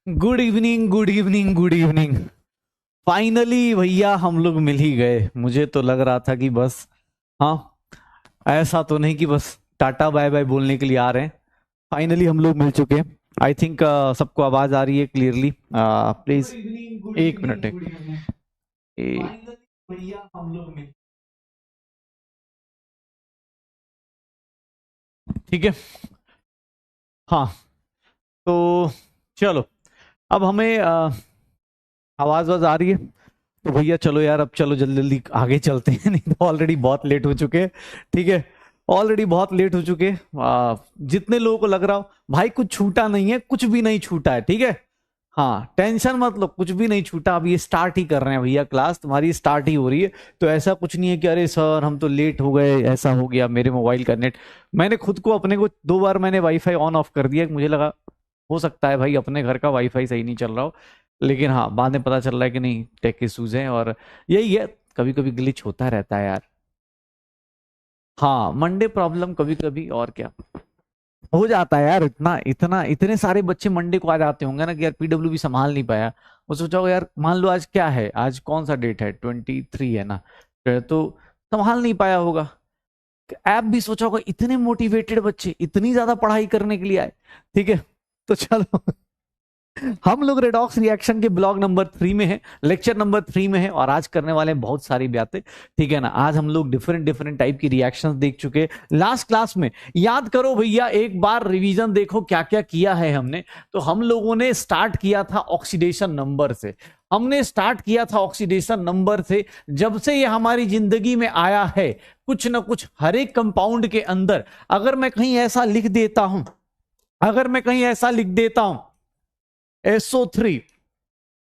Good evening, good evening, good evening. Finally भैया हम लोग मिल ही गए। मुझे तो लग रहा था कि बस, हाँ, ऐसा तो नहीं कि बस टाटा बाय बाय बोलने के लिए आ रहे हैं। फाइनली हम लोग मिल चुके हैं। आई थिंक सबको आवाज आ रही है क्लियरली। प्लीज एक मिनट, भैया हम लोग मिल, ठीक है। हाँ, तो चलो, अब हमें आवाज वाज आ रही है तो भैया चलो यार, अब चलो जल्दी जल्दी आगे चलते हैं, नहीं तो ऑलरेडी बहुत लेट हो चुके हैं। ठीक है, ऑलरेडी बहुत लेट हो चुके हैं। जितने लोगों को लग रहा हो भाई कुछ छूटा नहीं है, कुछ भी नहीं छूटा है, ठीक है। हाँ, टेंशन मत लो, कुछ भी नहीं छूटा। अब ये स्टार्ट ही कर रहे हैं भैया, क्लास तुम्हारी स्टार्ट ही हो रही है। तो ऐसा कुछ नहीं है कि अरे सर हम तो लेट हो गए, ऐसा हो गया मेरे मोबाइल का नेट। मैंने खुद को, अपने को 2 बार मैंने वाईफाई ऑन ऑफ कर दिया, मुझे लगा हो सकता है भाई अपने घर का वाईफाई सही नहीं चल रहा हो। लेकिन हाँ, बाद में पता चल रहा है कि नहीं, टेक इश्यूज हैं और यही है, कभी कभी ग्लिच होता रहता है यार। हाँ, मंडे प्रॉब्लम कभी कभी, और क्या हो जाता है यार। इतना इतना इतने सारे बच्चे मंडे को आ जाते होंगे ना कि यार पीडब्ल्यू भी संभाल नहीं पाया। वो सोचा होगा यार, मान लो आज क्या है, आज कौन सा डेट है, 23 है ना। तो संभाल नहीं पाया होगा। ऐप भी सोचा होगा, इतने मोटिवेटेड बच्चे इतनी ज्यादा पढ़ाई करने के लिए आए। ठीक है, तो चलो, हम लोग रेडॉक्स रिएक्शन के ब्लॉग नंबर 3 में है, लेक्चर नंबर 3 में है, और आज करने वाले हैं बहुत सारी बातें। ठीक है ना, आज हम लोग डिफरेंट डिफरेंट टाइप की रिएक्शंस देख चुके हैं लास्ट क्लास में। याद करो भैया, एक बार रिवीजन देखो क्या क्या किया है हमने। तो हम लोगों ने स्टार्ट किया था ऑक्सीडेशन नंबर से। हमने स्टार्ट किया था ऑक्सीडेशन नंबर से। जब से ये हमारी जिंदगी में आया है, कुछ ना कुछ हर एक कंपाउंड के अंदर, अगर मैं कहीं ऐसा लिख देता हूं, अगर मैं कहीं ऐसा लिख देता हूं SO3,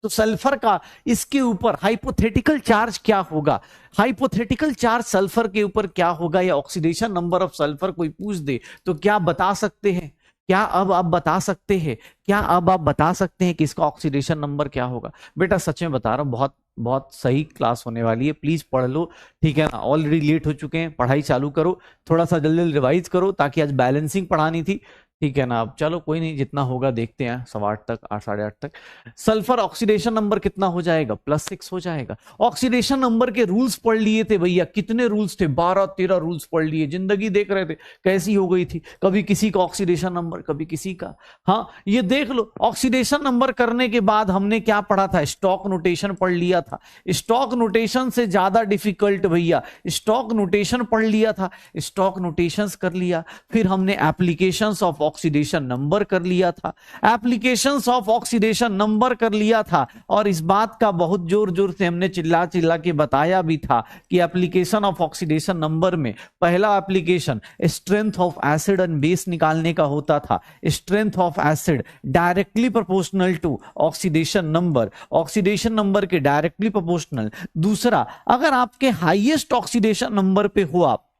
तो सल्फर का इसके ऊपर हाइपोथेटिकल चार्ज क्या होगा। हाइपोथेटिकल चार्ज सल्फर के ऊपर क्या होगा, या ऑक्सीडेशन नंबर ऑफ सल्फर कोई पूछ दे तो क्या बता सकते हैं? क्या अब आप बता सकते हैं? क्या अब आप बता सकते हैं कि इसका ऑक्सीडेशन नंबर क्या होगा? बेटा सच में बता रहा हूं, बहुत बहुत सही क्लास होने वाली है, प्लीज पढ़ लो। ठीक है ना, ऑलरेडी लेट हो चुके हैं, पढ़ाई चालू करो, थोड़ा सा जल्दी जल्दी रिवाइज करो, ताकि आज बैलेंसिंग पढ़ानी थी। ठीक है ना, अब चलो कोई नहीं, जितना होगा देखते हैं, 8:15 तक, 8, 8:30 तक। सल्फर ऑक्सीडेशन नंबर कितना हो जाएगा? +6 हो जाएगा। ऑक्सीडेशन नंबर के रूल्स पढ़ लिए थे भैया, कितने रूल्स थे, 12-13 रूल्स पढ़ लिए, जिंदगी देख रहे थे कैसी हो गई थी, कभी किसी का ऑक्सीडेशन नंबर, कभी किसी का। हाँ, ये देख लो, ऑक्सीडेशन नंबर करने के बाद हमने क्या पढ़ा था, स्टॉक नोटेशन पढ़ लिया था। स्टॉक नोटेशन से ज्यादा डिफिकल्ट भैया स्टॉक नोटेशन पढ़ लिया था। स्टॉक नोटेशंस कर लिया, फिर हमने एप्लीकेशंस ऑफ ऑक्सीडेशन नंबर कर लिया था। एप्लीकेशंस ऑफ ऑक्सीडेशन नंबर कर लिया था, और इस बात का बहुत जोर जोर से हमने चिल्ला चिल्ला के बताया भी था कि एप्लीकेशन ऑफ ऑक्सीडेशन नंबर में पहला application strength of acid and base निकालने का होता था। Strength of acid directly proportional to oxidation number, oxidation number के डायरेक्टली प्रोपोर्शनल। दूसरा, अगर आपके हाईएस्ट ऑक्सीडेशन नंबर पे हो आप,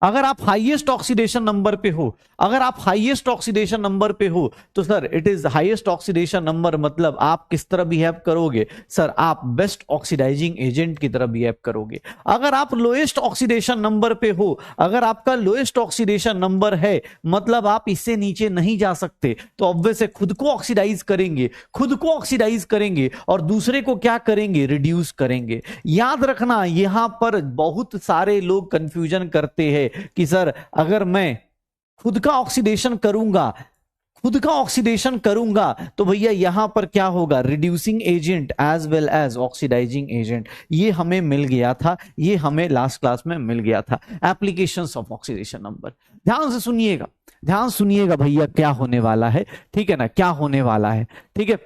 अगर आप हाईएस्ट ऑक्सीडेशन नंबर पे हो, अगर आप हाईएस्ट ऑक्सीडेशन नंबर पे हो, तो sir it is highest oxidation number, मतलब आप किस तरह बिहेव करोगे? सर आप बेस्ट ऑक्सीडाइजिंग एजेंट की तरह बिहेव करोगे। अगर आप लोएस्ट ऑक्सीडेशन नंबर पे हो, अगर आपका लोएस्ट ऑक्सीडेशन नंबर है, मतलब आप इससे नीचे नहीं जा सकते, तो ऑब्वियस है खुद को ऑक्सीडाइज करेंगे, खुद को ऑक्सीडाइज करेंगे, और दूसरे को क्या करेंगे? रिड्यूस करेंगे। याद रखना, यहां पर बहुत सारे लोग कंफ्यूजन करते हैं कि सर अगर मैं खुद का ऑक्सीडेशन करूंगा, खुद का ऑक्सीडेशन करूंगा, तो भैया यहां पर क्या होगा? Reducing agent as well as oxidizing agent. ये हमें मिल गया था, ये हमें लास्ट क्लास में मिल गया था। एप्लीकेशंस ऑफ ऑक्सीडेशन नंबर, ध्यान से सुनिएगा, ध्यान सुनिएगा भैया, क्या होने वाला है, ठीक है ना, क्या होने वाला है। ठीक है,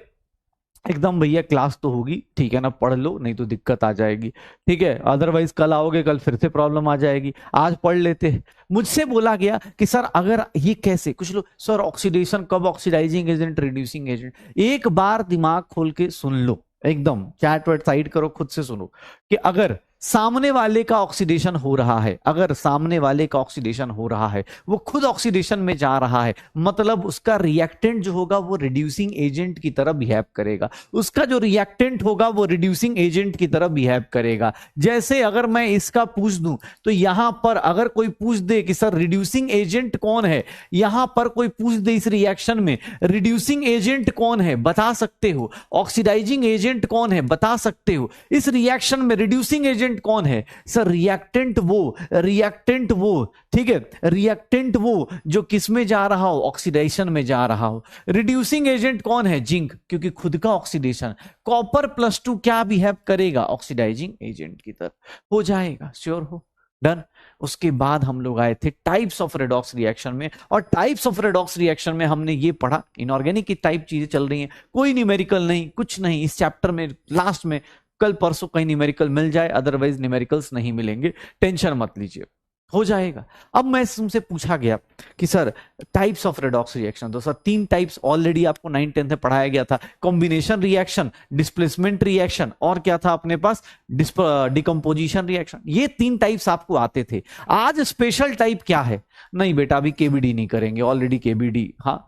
एकदम भैया क्लास तो होगी, ठीक है ना, पढ़ लो, नहीं तो दिक्कत आ जाएगी। ठीक है, अदरवाइज कल आओगे, कल फिर से प्रॉब्लम आ जाएगी। आज पढ़ लेते हैं। मुझसे बोला गया कि सर अगर ये कैसे, कुछ लोग सर ऑक्सीडेशन कब, ऑक्सीडाइजिंग एजेंट, रिड्यूसिंग एजेंट। एक बार दिमाग खोल के सुन लो, एकदम चैट वैट साइड करो, खुद से सुनो। कि अगर सामने वाले का ऑक्सीडेशन हो रहा है, अगर सामने वाले का ऑक्सीडेशन हो रहा है, वो खुद ऑक्सीडेशन में जा रहा है, मतलब उसका रिएक्टेंट जो होगा वो रिड्यूसिंग एजेंट की तरह बिहेव करेगा, उसका जो रिएक्टेंट होगा वो रिड्यूसिंग एजेंट की तरह बिहेव करेगा। जैसे अगर मैं इसका पूछ दूं तो यहां पर अगर कोई पूछ दे कि सर रिड्यूसिंग एजेंट कौन है, यहां पर कोई पूछ दे इस रिएक्शन में रिड्यूसिंग एजेंट कौन है, बता सकते हो, ऑक्सीडाइजिंग एजेंट कौन है, बता सकते हो, इस रिएक्शन में रिड्यूसिंग एजेंट कौन है, सर रिएक्टेंट वो, ठीक है, रिएक्टेंट वो जो किस में जा रहा हो, ऑक्सीडेशन में जा रहा हो। रिड्यूसिंग एजेंट कौन है, जिंक, क्योंकि खुद का ऑक्सीडेशन। कॉपर +2 क्या बिहेव करेगा, ऑक्सीडाइजिंग एजेंट की तरह हो जाएगा, श्योर हो, डन। उसके बाद हम लोग आए थे टाइप्स ऑफ रेडॉक्स रिएक्शन में, और टाइप्स ऑफ रेडॉक्स रिएक्शन में हमने ये पढ़ा, इनऑर्गेनिक की टाइप चीजें चल रही हैं, कोई न्यूमेरिकल नहीं, कुछ नहीं इस चैप्टर में, लास्ट में कल परसों कहीं न्यूमेरिकल मिल जाए, अदरवाइज न्यूमेरिकल्स नहीं मिलेंगे, टेंशन मत लीजिए, हो जाएगा। अब मैं तुमसे पूछा गया कि sir types of redox reaction, तो सर 3 टाइप्स ऑलरेडी आपको 9th-10th में पढ़ाया गया था, कॉम्बिनेशन रिएक्शन, डिस्प्लेसमेंट रिएक्शन, और क्या था अपने पास, डिकम्पोजिशन रिएक्शन। ये 3 टाइप्स आपको आते थे। आज स्पेशल टाइप क्या है, नहीं बेटा अभी केबीडी नहीं करेंगे, ऑलरेडी केबीडी, हाँ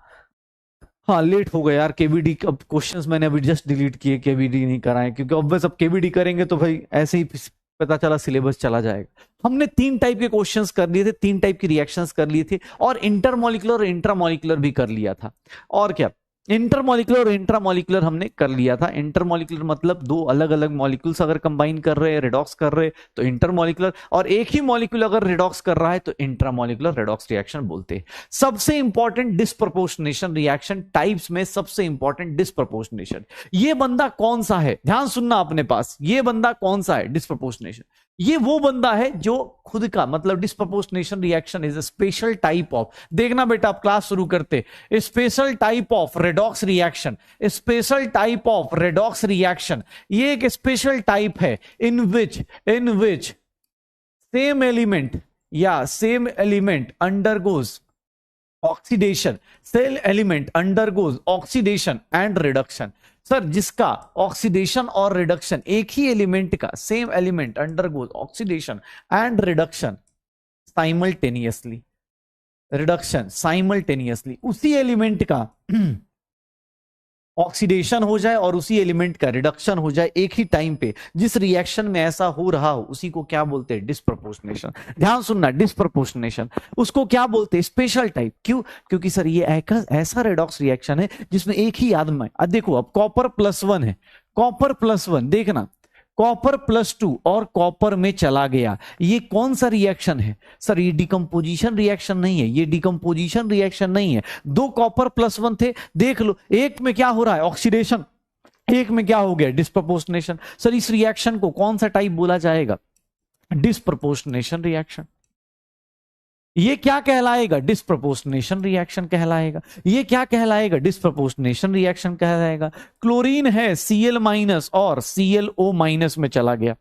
लेट हो गया यार, केबीडी अब क्वेश्चंस मैंने अभी जस्ट डिलीट किए, केबीडी नहीं कराए, क्योंकि अब बस अब केबीडी करेंगे तो भाई ऐसे ही पता चला सिलेबस चला जाएगा। हमने 3 टाइप के क्वेश्चंस कर लिए थे, 3 टाइप की रिएक्शंस कर लिए थे, और इंटरमॉलिक्यूलर और इंट्रामॉलिक्यूलर भी कर लिया था। और क्या, इंटरमॉलिक्यूलर और इंट्रामॉलिक्यूलर हमने कर लिया था। इंटरमॉलिक्यूलर मतलब 2 अलग अलग मॉलिक्यूल्स अगर कंबाइन कर रहे हैं, रिडॉक्स कर रहे हैं, तो इंटरमॉलिक्यूलर, और एक ही मॉलिक्यूल अगर रिडॉक्स कर रहा है तो इंट्रामॉलिक्यूलर रिडॉक्स रिएक्शन बोलते हैं। सबसे इंपॉर्टेंट डिस्प्रपोर्शनेशन रिएक्शन टाइप्स में, सबसे इंपॉर्टेंट डिस्प्रपोर्शनेशन। ये बंदा कौन सा है, ध्यान सुनना अपने पास, ये बंदा कौन सा है, डिस्प्रपोर्शनेशन। ये वो बंदा है जो खुद का, मतलब disproportionation reaction is a special type of, देखना बेटा आप क्लास शुरू करते, special type of redox reaction, special type of redox reaction. ये एक स्पेशल टाइप है in which same element undergoes oxidation, same element undergoes oxidation and reduction. Sir जिसका oxidation और रिडक्शन, एक ही एलिमेंट का, same element undergoes oxidation and reduction simultaneously, reduction simultaneously, उसी element का ऑक्सीडेशन हो जाए और उसी एलिमेंट का रिडक्शन हो जाए एक ही टाइम पे, जिस रिएक्शन में ऐसा हो रहा हो उसी को क्या बोलते हैं, डिस्प्रपोर्शनेशन। ध्यान सुनना, डिस्प्रपोर्शनेशन, उसको क्या बोलते हैं, स्पेशल टाइप। क्यों, क्योंकि सर ये ऐसा रेडॉक्स रिएक्शन है जिसमें एक ही आदमी, अब देखो अब कॉपर +1 है, कॉपर +1 देखना, कॉपर +2 और कॉपर में चला गया, ये कौन सा रिएक्शन है, सर ये डिकम्पोजिशन रिएक्शन नहीं है, ये डिकम्पोजिशन रिएक्शन नहीं है। 2 कॉपर +1 थे, देख लो एक में क्या हो रहा है, ऑक्सीडेशन, एक में क्या हो गया, डिस्प्रपोर्शनेशन। सर इस रिएक्शन को कौन सा टाइप बोला जाएगा, डिस्प्रपोर्शनेशन रिएक्शन। ये क्या कहलाएगा, डिस्प्रपोर्शनेशन रिएक्शन कहलाएगा। ये क्या कहलाएगा, डिस्प्रपोर्शनेशन रिएक्शन कहलाएगा। क्लोरीन है Cl- और ClO- में चला गया,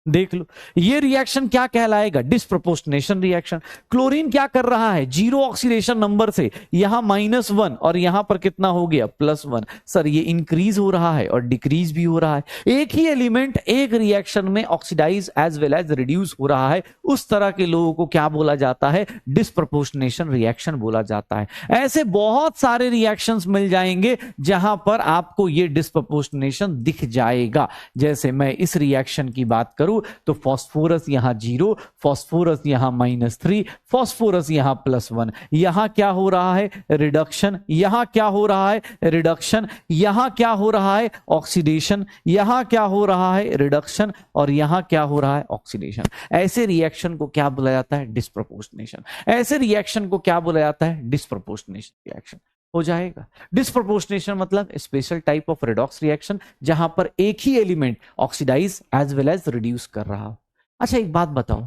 देख लो ये रिएक्शन क्या कहलाएगा, डिस्प्रपोर्शनेशन रिएक्शन। क्लोरीन क्या कर रहा है, 0 ऑक्सीडेशन नंबर से यहां -1 और यहां पर कितना हो गया, +1। सर ये इंक्रीज हो रहा है और डिक्रीज भी हो रहा है, एक ही एलिमेंट एक रिएक्शन में oxidize as well as reduce हो रहा है, उस तरह के लोगों को क्या बोला जाता है, डिस्प्रपोर्शनेशन रिएक्शन बोला जाता है। ऐसे बहुत सारे रिएक्शंस मिल जाएंगे जहां पर आपको ये डिस्प्रपोर्शनेशन दिख जाएगा। जैसे मैं इस रिएक्शन की बात करूं तो फास्फोरस यहां 0, फास्फोरस यहां -3, फास्फोरस यहां +1, यहां क्या हो रहा है, रिडक्शन, यहां क्या हो रहा है, रिडक्शन, यहां क्या हो रहा है, ऑक्सीडेशन, यहां क्या हो रहा है, रिडक्शन, और यहां क्या हो रहा है, ऑक्सीडेशन। ऐसे रिएक्शन को क्या बोला जाता है, डिस्प्रपोर्शनेशन। ऐसे रिएक्शन को क्या बोला जाता है, डिस्प्रपोर्शनेशन रिएक्शन हो जाएगा। डिस्प्रपोर्शनेशन मतलब special type of redox reaction जहां पर एक ही element oxidize as well as reduce कर रहा हो। अच्छा एक बात बताओ,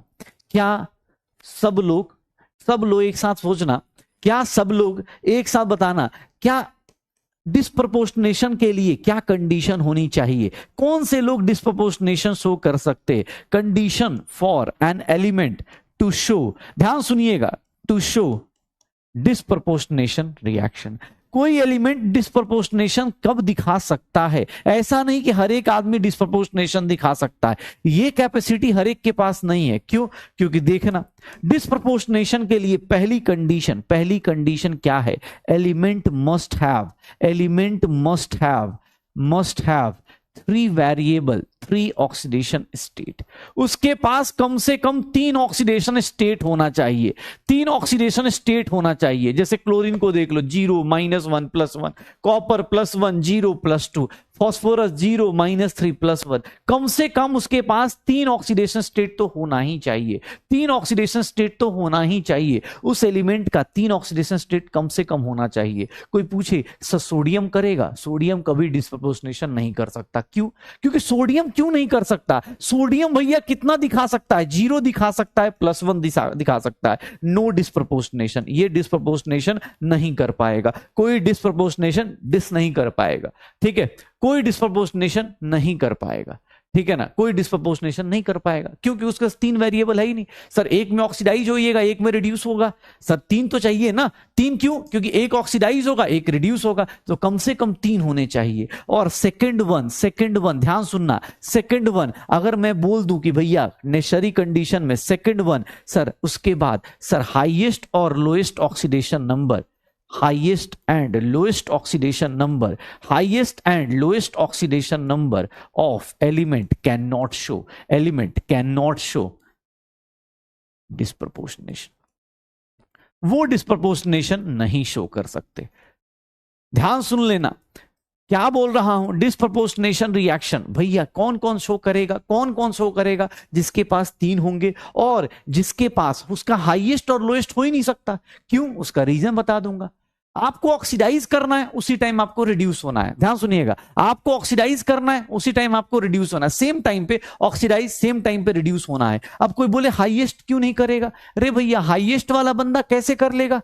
क्या सब लोग एक साथ सोचना, क्या सब लोग एक साथ बताना, क्या डिस्प्रपोर्शनेशन के लिए क्या कंडीशन होनी चाहिए, कौन से लोग डिस्प्रपोर्शनेशन शो कर सकते, condition for an element to show, ध्यान सुनिएगा, टू शो डिस्प्रपोर्शनेशन रिएक्शन। कोई एलिमेंट डिस्प्रपोर्शनेशन कब दिखा सकता है? ऐसा नहीं कि हर एक आदमी डिस्प्रपोर्शनेशन दिखा सकता है, ये कैपेसिटी हर एक के पास नहीं है। क्यों? क्योंकि देखना, डिस्प्रपोर्शनेशन के लिए पहली कंडीशन क्या है? Element must have 3 variable, 3 oxidation state. उसके पास कम से कम 3 ऑक्सीडेशन स्टेट होना चाहिए, 3 ऑक्सीडेशन स्टेट होना चाहिए। जैसे क्लोरीन को देख लो, 0 -1 +1, कॉपर +1 0 +2, फॉस्फोरस 0 -3 +1। कम से कम उसके पास 3 ऑक्सीडेशन स्टेट तो होना ही चाहिए, 3 ऑक्सीडेशन स्टेट तो होना ही चाहिए। उस एलिमेंट का 3 ऑक्सीडेशन स्टेट कम से कम होना चाहिए। कोई पूछे सर सोडियम करेगा? सोडियम कभी डिस्प्रपोर्शनेशन नहीं कर सकता। क्यों? क्योंकि सोडियम क्यों नहीं कर सकता? सोडियम भैया कितना दिखा सकता है? 0 दिखा सकता है, +1 दिखा सकता है। नो डिस्प्रपोर्शनेशन, ये डिस्प्रपोर्शनेशन नहीं कर पाएगा। कोई डिस्प्रपोर्शनेशन नहीं कर पाएगा, ठीक है? कोई डिस्प्रपोर्शनेशन नहीं कर पाएगा, ठीक है ना? कोई डिस्प्रपोर्शनेशन नहीं कर पाएगा क्योंकि उसका 3 वेरिएबल है ही नहीं। सर एक में ऑक्सीडाइज होइएगा, एक में रिड्यूस होगा। सर 3 तो चाहिए ना। 3 क्यों? क्योंकि एक ऑक्सीडाइज होगा, एक रिड्यूस होगा, तो कम से कम 3 होने चाहिए। और सेकंड वन ध्यान सुनना, सेकंड वन अगर मैं बोल दूं कि भैया नेसेसरी कंडीशन में सेकंड वन, सर उसके बाद सर हाईएस्ट और lowest oxidation number, highest and lowest oxidation number of element cannot show disproportionation। वो डिस्प्रपोर्शनेशन नहीं शो कर सकते। ध्यान सुन लेना क्या बोल रहा हूं। डिस्प्रपोर्शनेशन रिएक्शन भैया कौन कौन शो करेगा? जिसके पास 3 होंगे और जिसके पास उसका हाईएस्ट और लोएस्ट हो ही नहीं सकता। क्यों? उसका रीजन बता दूंगा। आपको ऑक्सीडाइज करना है, उसी टाइम आपको रिड्यूस होना है। ध्यान सुनिएगा, आपको ऑक्सीडाइज करना है, उसी टाइम आपको रिड्यूस होना है। सेम टाइम पे ऑक्सीडाइज, सेम टाइम पे रिड्यूस होना है। अब कोई बोले हाईएस्ट क्यों नहीं करेगा? अरे भैया हाईएस्ट वाला बंदा कैसे कर लेगा?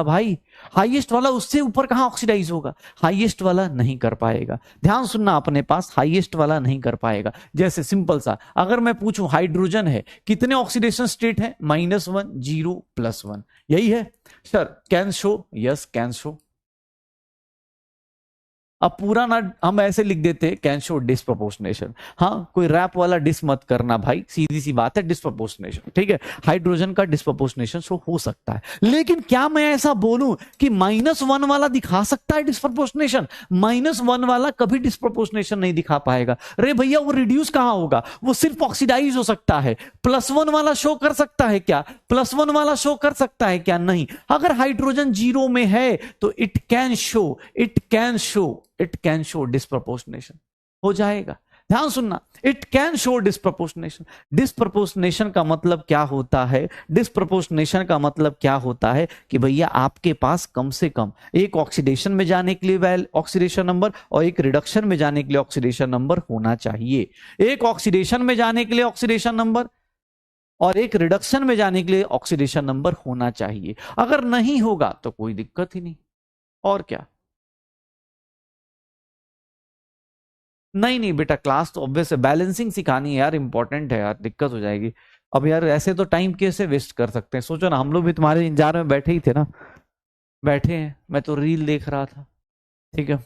भाई हाईएस्ट वाला, उससे ऊपर कहां ऑक्सीडाइज होगा? हाईएस्ट वाला नहीं कर पाएगा। ध्यान सुनना, अपने पास हाईएस्ट वाला नहीं कर पाएगा। जैसे सिंपल सा, अगर मैं पूछूं हाइड्रोजन है, कितने ऑक्सीडेशन स्टेट है? -1 0 +1, यही है sir. Can show? Yes can show. अब पूरा ना हम ऐसे लिख देते कैन शो डिस्प्रपोर्शनेशन। हाँ, कोई रैप वाला डिस मत करना भाई, सीधी सी बात है, डिस्प्रपोर्शनेशन, ठीक है? हाइड्रोजन का डिस्प्रपोर्शनेशन शो हो सकता है, लेकिन क्या मैं ऐसा बोलूं कि -1 वाला दिखा सकता है डिस्प्रपोर्शनेशन? -1 वाला कभी डिस्प्रपोर्शनेशन नहीं दिखा पाएगा। अरे भैया वो रिड्यूस कहां होगा? वो सिर्फ ऑक्सीडाइज हो सकता है। +1 वाला शो कर सकता है क्या? +1 वाला शो कर सकता है क्या? नहीं। अगर हाइड्रोजन 0 में है तो इट कैन शो डिस्प्रपोर्शनेशन हो जाएगा। ध्यान सुनना, it can show disproportionation. Disproportionation का मतलब क्या होता है? डिस्प्रपोर्शनेशन का मतलब क्या होता है कि भैया आपके पास कम से कम एक ऑक्सीडेशन में जाने के लिए ऑक्सीडेशन नंबर और एक रिडक्शन में जाने के लिए ऑक्सीडेशन नंबर होना चाहिए। एक ऑक्सीडेशन में जाने के लिए ऑक्सीडेशन नंबर और एक रिडक्शन में जाने के लिए ऑक्सीडेशन नंबर होना चाहिए। अगर नहीं होगा तो कोई दिक्कत ही नहीं। और क्या? नहीं बेटा, क्लास तो ऑब्वियस है, बैलेंसिंग सिखानी है यार, इंपॉर्टेंट है यार, दिक्कत हो जाएगी। अब यार ऐसे तो टाइम कैसे वेस्ट कर सकते हैं? सोचो ना, हम लोग भी तुम्हारे इंतजार में बैठे ही थे ना, बैठे हैं। मैं तो रील देख रहा था, ठीक है?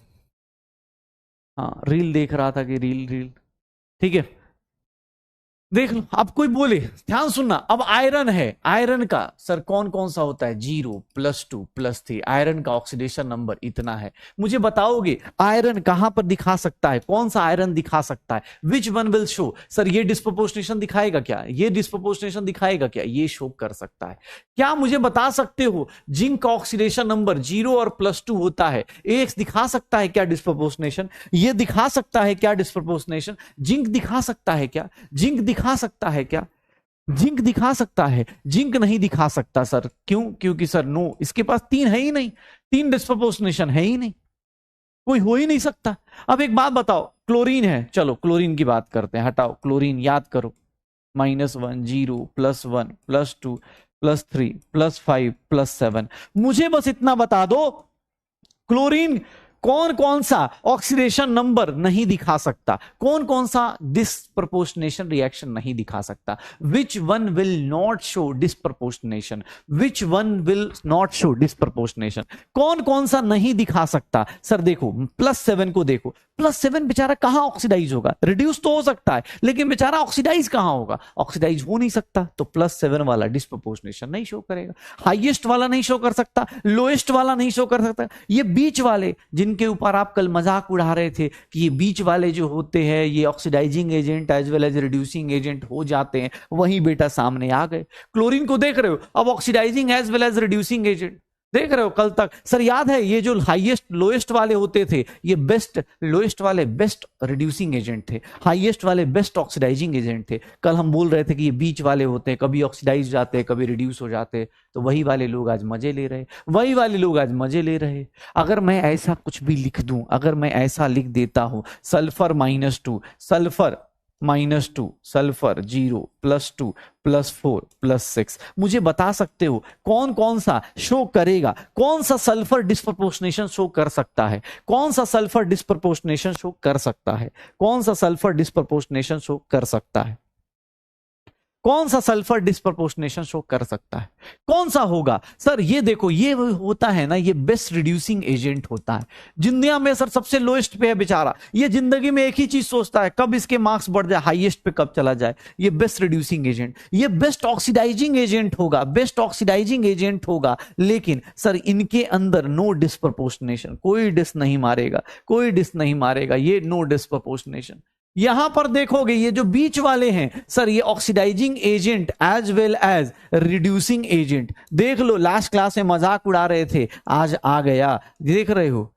हाँ, रील देख रहा था कि रील, ठीक है, देख लो। अब कोई बोले, ध्यान सुनना, अब आयरन है, आयरन का सर कौन कौन सा होता है? 0 +2 +3, आयरन का ऑक्सीडेशन नंबर इतना है। मुझे बताओगे आयरन कहां पर दिखा सकता है? कौन सा आयरन दिखा सकता है? Which one will show? Sir ये डिस्प्रपोर्शनेशन दिखाएगा क्या? ये डिस्प्रपोर्शनेशन दिखाएगा क्या? ये शो कर सकता है। क्या मुझे बता सकते हो जिंक का ऑक्सीडेशन नंबर 0 और +2 होता है, एक दिखा सकता है क्या डिस्प्रपोर्शनेशन? ये दिखा सकता है क्या डिस्प्रपोर्शनेशन? जिंक दिखा सकता है क्या? जिंक दिखा सकता है क्या? जिंक दिखा सकता है? जिंक नहीं दिखा सकता सर। क्यों? क्योंकि सर नो, इसके पास 3 है ही नहीं, 3 डिस्प्रपोर्शनेशन है ही नहीं, कोई हो ही नहीं सकता। अब एक बात बताओ, क्लोरीन है, चलो क्लोरीन की बात करते हैं, हटाओ क्लोरीन, याद करो, -1 0 +1 +2 +3 +5 +7। मुझे बस इतना बता दो, क्लोरीन कौन कौन सा ऑक्सीडेशन नंबर नहीं दिखा सकता, कौन कौन सा डिस्प्रपोर्शनेशन रिएक्शन नहीं दिखा सकता, which one will not show disproportionation, which one will not show disproportionation, कौन कौन सा नहीं दिखा सकता। सर देखो +7 को देखो, +7 बेचारा कहां ऑक्सीडाइज होगा, रिड्यूस तो हो सकता है लेकिन बेचारा ऑक्सीडाइज कहां होगा, ऑक्सीडाइज हो नहीं सकता, तो +7 वाला डिस्प्रपोर्शनेशन नहीं शो करेगा। हाईएस्ट वाला नहीं शो कर सकता, लोएस्ट वाला नहीं शो कर सकता, ये बीच वाले जिनके ऊपर आप कल मजाक उड़ा रहे थे कि ये बीच वाले जो होते हैं ये oxidizing agent as well as reducing agent हो जाते हैं, वही बेटा सामने आ गए। क्लोरीन को देख रहे हो, अब oxidizing as well as reducing agent देख रहे हो। कल तक सर याद है ये जो हाईएस्ट लोएस्ट वाले होते थे ये बेस्ट, लोएस्ट वाले बेस्ट रिड्यूसिंग एजेंट थे, हाईएस्ट वाले बेस्ट ऑक्सीडाइजिंग एजेंट थे। कल हम बोल रहे थे कि ये बीच वाले होते हैं, कभी ऑक्सीडाइज जाते हैं कभी रिड्यूस हो जाते हैं, तो वही वाले लोग आज मजे ले रहे, वही वाले लोग आज मजे ले रहे। अगर मैं ऐसा कुछ भी लिख दूं, अगर मैं ऐसा लिख देता हूं सल्फर -2, सल्फर -2, सल्फर 0, +2, +4, +6, मुझे बता सकते हो कौन कौन सा शो करेगा, कौन सा सल्फर डिस्प्रपोर्शनेशन शो कर सकता है, कौन सा सल्फर डिस्प्रपोर्शनेशन शो कर सकता है, कौन सा सल्फर डिस्प्रपोर्शनेशन शो कर सकता है, कौन सा सल्फर डिस्प्रपोर्शनेशन शो कर सकता है, कौन सा होगा। सर ये देखो ये होता है ना, ये बेस्ट रिड्यूसिंग एजेंट होता है। दुनिया में सर सबसे लोएस्ट पे है बेचारा, ये जिंदगी में एक ही चीज सोचता है कब इसके मार्क्स बढ़ जाए, हाईएस्ट पे कब चला जाए। ये बेस्ट रिड्यूसिंग एजेंट, ये बेस्ट ऑक्सीडाइजिंग एजेंट होगा, बेस्ट ऑक्सीडाइजिंग एजेंट होगा, लेकिन सर इनके अंदर नो डिस्प्रपोर्शनेशन, कोई डिस नहीं मारेगा, कोई डिस नहीं मारेगा, ये नो डिस्प्रपोर्शनेशन। यहां पर देखोगे ये जो बीच वाले हैं सर ये oxidizing agent as well as reducing agent. देख लो लास्ट क्लास में मजाक उड़ा रहे थे, आज आ गया, देख रहे हो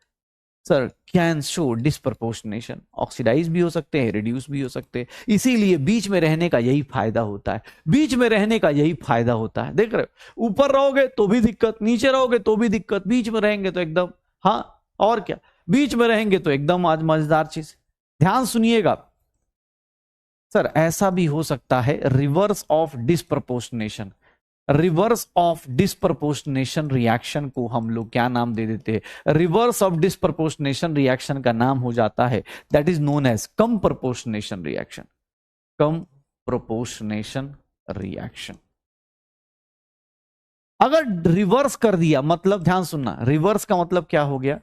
sir can show disproportionation, oxidize भी हो सकते हैं रिड्यूस भी हो सकते हैं, इसीलिए बीच में रहने का यही फायदा होता है, बीच में रहने का यही फायदा होता है। देख रहे हो ऊपर रहोगे तो भी दिक्कत, नीचे रहोगे तो भी दिक्कत, बीच में रहेंगे तो एकदम, हाँ और क्या, बीच में रहेंगे तो एकदम आज मजेदार चीज। ध्यान सुनिएगा सर, ऐसा भी हो सकता है reverse of disproportionation, reverse of disproportionation reaction को हम लोग क्या नाम दे देते हैं, रिवर्स ऑफ डिस्प्रपोर्शनेशन रिएक्शन का नाम हो जाता है that is known as comproportionation reaction, comproportionation reaction. अगर रिवर्स कर दिया मतलब ध्यान सुनना, रिवर्स का मतलब क्या हो गया,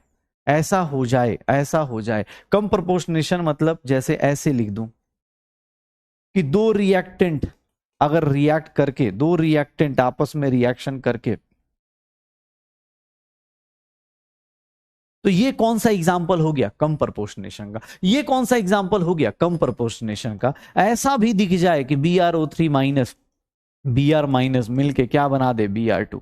ऐसा हो जाए, ऐसा हो जाए। कम प्रोपोर्शनेशन मतलब जैसे ऐसे लिख दूं कि दो रिएक्टेंट अगर रिएक्ट करके, दो रिएक्टेंट आपस में रिएक्शन करके, तो ये कौन सा एग्जाम्पल हो गया कम प्रोपोर्शनेशन का, ये कौन सा एग्जाम्पल हो गया कम प्रोपोर्शनेशन का। ऐसा भी दिख जाए कि BrO3 माइनस Br माइनस मिलके क्या बना दे Br2,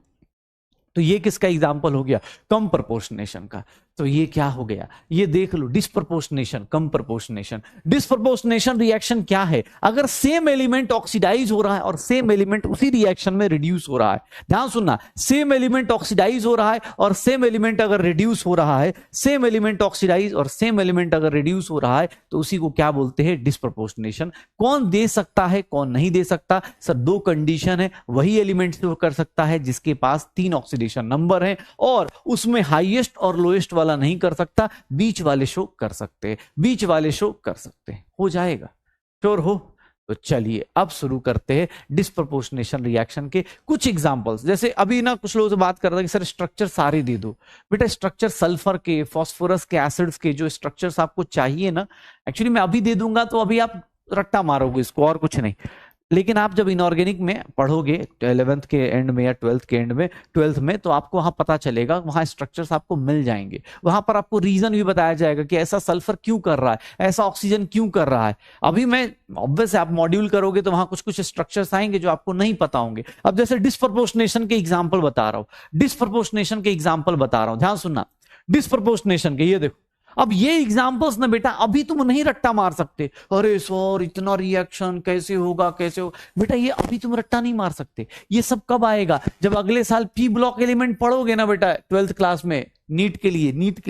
तो ये किसका एग्जाम्पल हो गया कम प्रोपोर्शनेशन का। तो ये क्या हो गया, ये देख लो डिस्प्रपोर्शनेशन, कम प्रोपोर्शनेशन। डिस्प्रपोर्शनेशन रिएक्शन क्या है, अगर सेम एलिमेंट ऑक्सीडाइज हो रहा है और सेम एलिमेंट उसी रिएक्शन में रिड्यूस हो रहा है। ध्यान सुनना, सेम एलिमेंट ऑक्सीडाइज हो रहा है और सेम एलिमेंट अगर रिड्यूस हो रहा है, सेम एलिमेंट ऑक्सीडाइज और सेम एलिमेंट अगर रिड्यूस हो रहा है तो उसी को क्या बोलते हैं डिस्प्रपोर्शनेशन। कौन दे सकता है कौन नहीं दे सकता, सर दो कंडीशन है, वही एलिमेंट शो कर सकता है जिसके पास 3 ऑक्सीडेशन नंबर है और उसमें हाईएस्ट और लोएस्ट वाला नहीं कर सकता, बीच वाले शो कर सकते हैं, बीच वाले शो कर सकते हैं। हो जाएगा, श्योर हो? तो चलिए अब शुरू करते हैं डिस्प्रपोर्शनेशन रिएक्शन के कुछ एग्जांपल्स। जैसे अभी ना कुछ लोगों से बात कर रहा था कि सर स्ट्रक्चर सारे दे दो। बेटा स्ट्रक्चर सल्फर के, फास्फोरस के, एसिड्स के जो स्ट्रक्चर्स आपको चाहिए ना, एक्चुअली मैं अभी दे दूंगा तो अभी आप रट्टा मारोगे इसको और कुछ नहीं, लेकिन आप जब इनऑर्गेनिक में पढ़ोगे 11th के एंड में या 12th के एंड में, 12th में, तो आपको वहां पता चलेगा, वहां स्ट्रक्चर्स आपको मिल जाएंगे, वहां पर आपको रीजन भी बताया जाएगा कि ऐसा सल्फर क्यों कर रहा है, ऐसा ऑक्सीजन क्यों कर रहा है। अभी मैं ऑब्वियस आप मॉड्यूल करोगे तो वहां कुछ कुछ स्ट्रक्चर्स आएंगे जो आपको नहीं पता होंगे। अब जैसे डिस्प्रपोर्शनेशन के एग्जाम्पल बता रहा हूं, डिस्प्रपोर्शनेशन के एग्जाम्पल बता रहा हूं, ध्यान सुनना, डिस्प्रपोर्शनेशन के ये देखो। अब ये एग्जाम्पल्स ना बेटा अभी तुम नहीं रट्टा मार सकते, अरे सर इतना रिएक्शन कैसे होगा कैसे होगा, बेटा ये अभी तुम रट्टा नहीं मार सकते। ये सब कब आएगा, जब अगले साल पी ब्लॉक एलिमेंट पढ़ोगे ना बेटा 12th क्लास में, नीट के